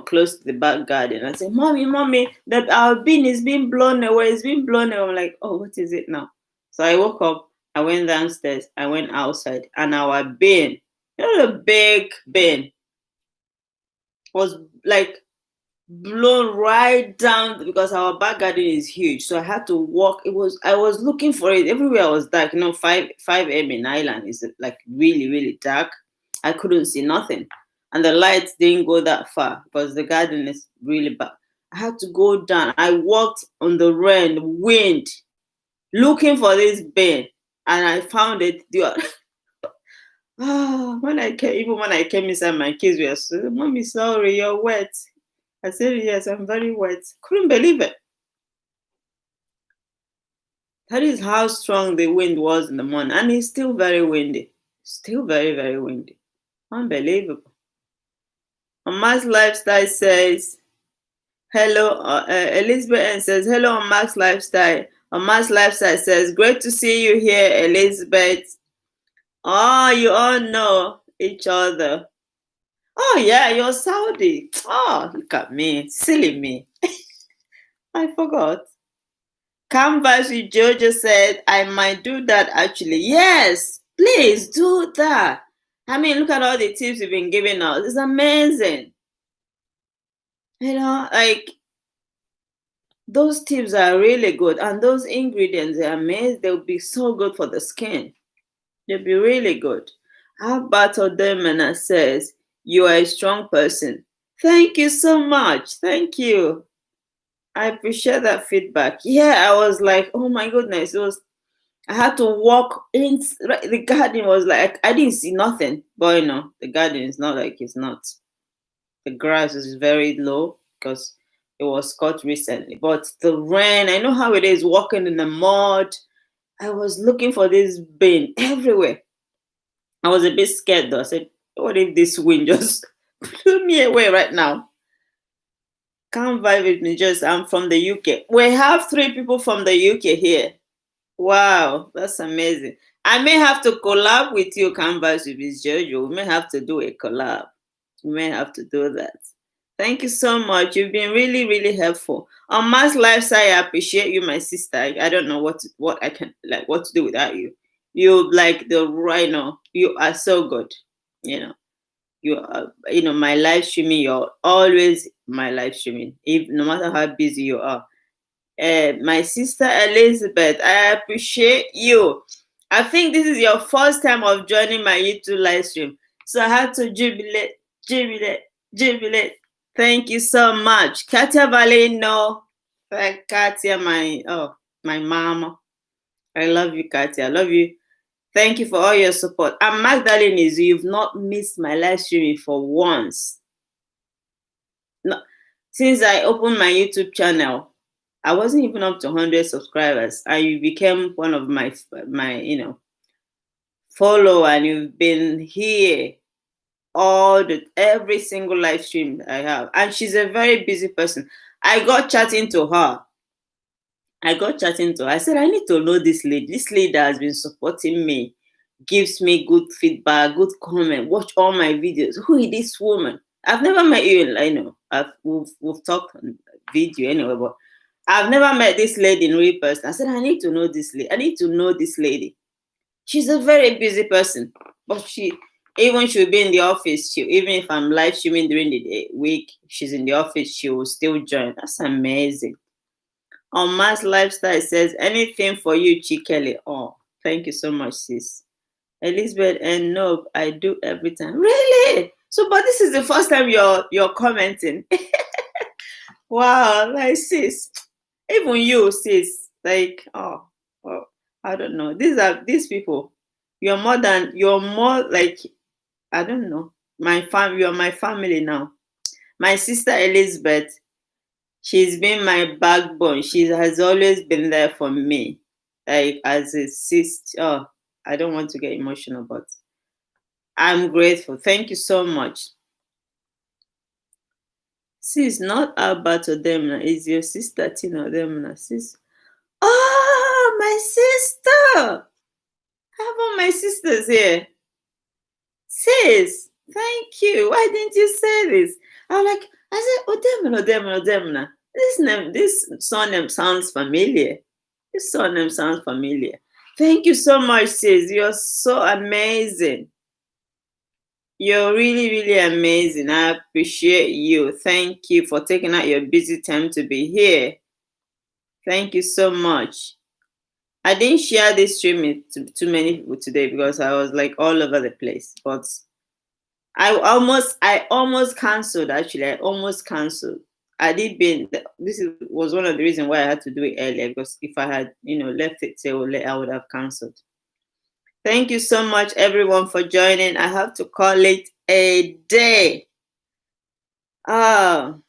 close to the back garden. I said, "Mommy, mommy, that our bin is being blown away. It's being blown away." I'm like, "Oh, what is it now?" So I woke up. I went downstairs. I went outside, and our bin, the big bin, was like blown right down because our back garden is huge. So I had to walk. I was looking for it everywhere. Was dark. 5 a.m. in Ireland is like really, really dark. I couldn't see nothing, and the lights didn't go that far because the garden is really bad. I had to go down. I walked on the rain, wind, looking for this bin, and I found it. When I came, even when I came inside, my kids were so, "Mommy, sorry, you're wet." I said, "Yes, I'm very wet." Couldn't believe it. That is how strong the wind was in the morning. And it's still very windy. Still very, very windy. Unbelievable. Max Lifestyle says, hello. Elizabeth N says, hello on Max Lifestyle. Max Lifestyle says, great to see you here, Elizabeth. Oh, you all know each other. Oh, yeah, you're Saudi. Oh, look at me. Silly me. I forgot. Canvas with Jojo said, I might do that actually. Yes, please do that. I mean, look at all the tips you've been giving us. It's amazing. Like those tips are really good. And those ingredients are amazing. They'll be so good for the skin. They'll be really good. Alberto Demena says, you are a strong person. Thank you so much. Thank you. I appreciate that feedback. Yeah, I was like, oh my goodness. I had to walk in. Right, the garden was like I didn't see nothing, but the garden is not like it's not. The grass is very low because it was cut recently. But the rain, I know how it is walking in the mud. I was looking for this bin everywhere. I was a bit scared though. I said, "What if this wind just blew me away right now?" Can't vibe with me. Just I'm from the UK. We have 3 people from the UK here. Wow, that's amazing. I may have to collab with you, Canvas with Miss Jojo. We may have to do a collab. We may have to do that. Thank you so much. You've been really, really helpful. On Mass Lifestyle, I appreciate you, my sister. I don't know what I can like what to do without you. You like the rhino. You are so good. You know, you are my live streaming. You're always my live streaming, if no matter how busy you are. My sister Elizabeth, I appreciate you. I think this is your first time of joining my YouTube live stream. So I had to jubilate, jubilate, jubilate. Thank you so much. Katia Valeno. Thank Katia, my mama. I love you, Katia. I love you. Thank you for all your support. And Magdalene is you've not missed my live streaming for once. No, since I opened my YouTube channel, I wasn't even up to 100 subscribers, and you became one of my follow, and you've been here every single live stream I have. And she's a very busy person. I got chatting to her. I said, I need to know this lady. This lady that has been supporting me, gives me good feedback, good comment, watch all my videos. Who is this woman? I've never met you. I know. We've talked on video anyway, but I've never met this lady in real person. I said, I need to know this lady. I need to know this lady. She's a very busy person, but she'll be in the office. Even if I'm live streaming during the week, she's in the office. She will still join. That's amazing. On Mass Lifestyle says anything for you, Chikele. Oh, thank you so much, sis. Elizabeth and no, I do every time. Really? So, but this is the first time you're commenting. Wow, like sis. Even you, sis. Like, oh, I don't know. These people. You're more like, I don't know. You're my family now. My sister Elizabeth, she's been my backbone. She has always been there for me. Like as a sister. Oh, I don't want to get emotional, but I'm grateful. Thank you so much. Sis, not Alberto Demna. Is your sister Tina Demna? Sis. Oh, my sister. I have all my sisters here. Sis, thank you. Why didn't you say this? I said, Odemna, Odemna, Odemna. This surname sounds familiar. This surname sounds familiar. Thank you so much, sis. You're so amazing. You're really, really amazing. I appreciate you. Thank you for taking out your busy time to be here. Thank you so much. I didn't share this stream with too many people today because I was like all over the place. But I almost canceled actually. I almost canceled. Was one of the reasons why I had to do it earlier because if I had, left it till late, I would have canceled. Thank you so much, everyone, for joining. I have to call it a day. Oh,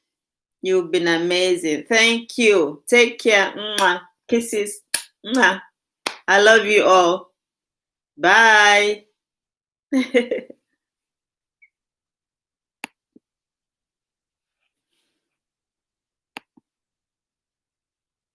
you've been amazing. Thank you. Take care. Mwah. Kisses. Mwah. I love you all. Bye.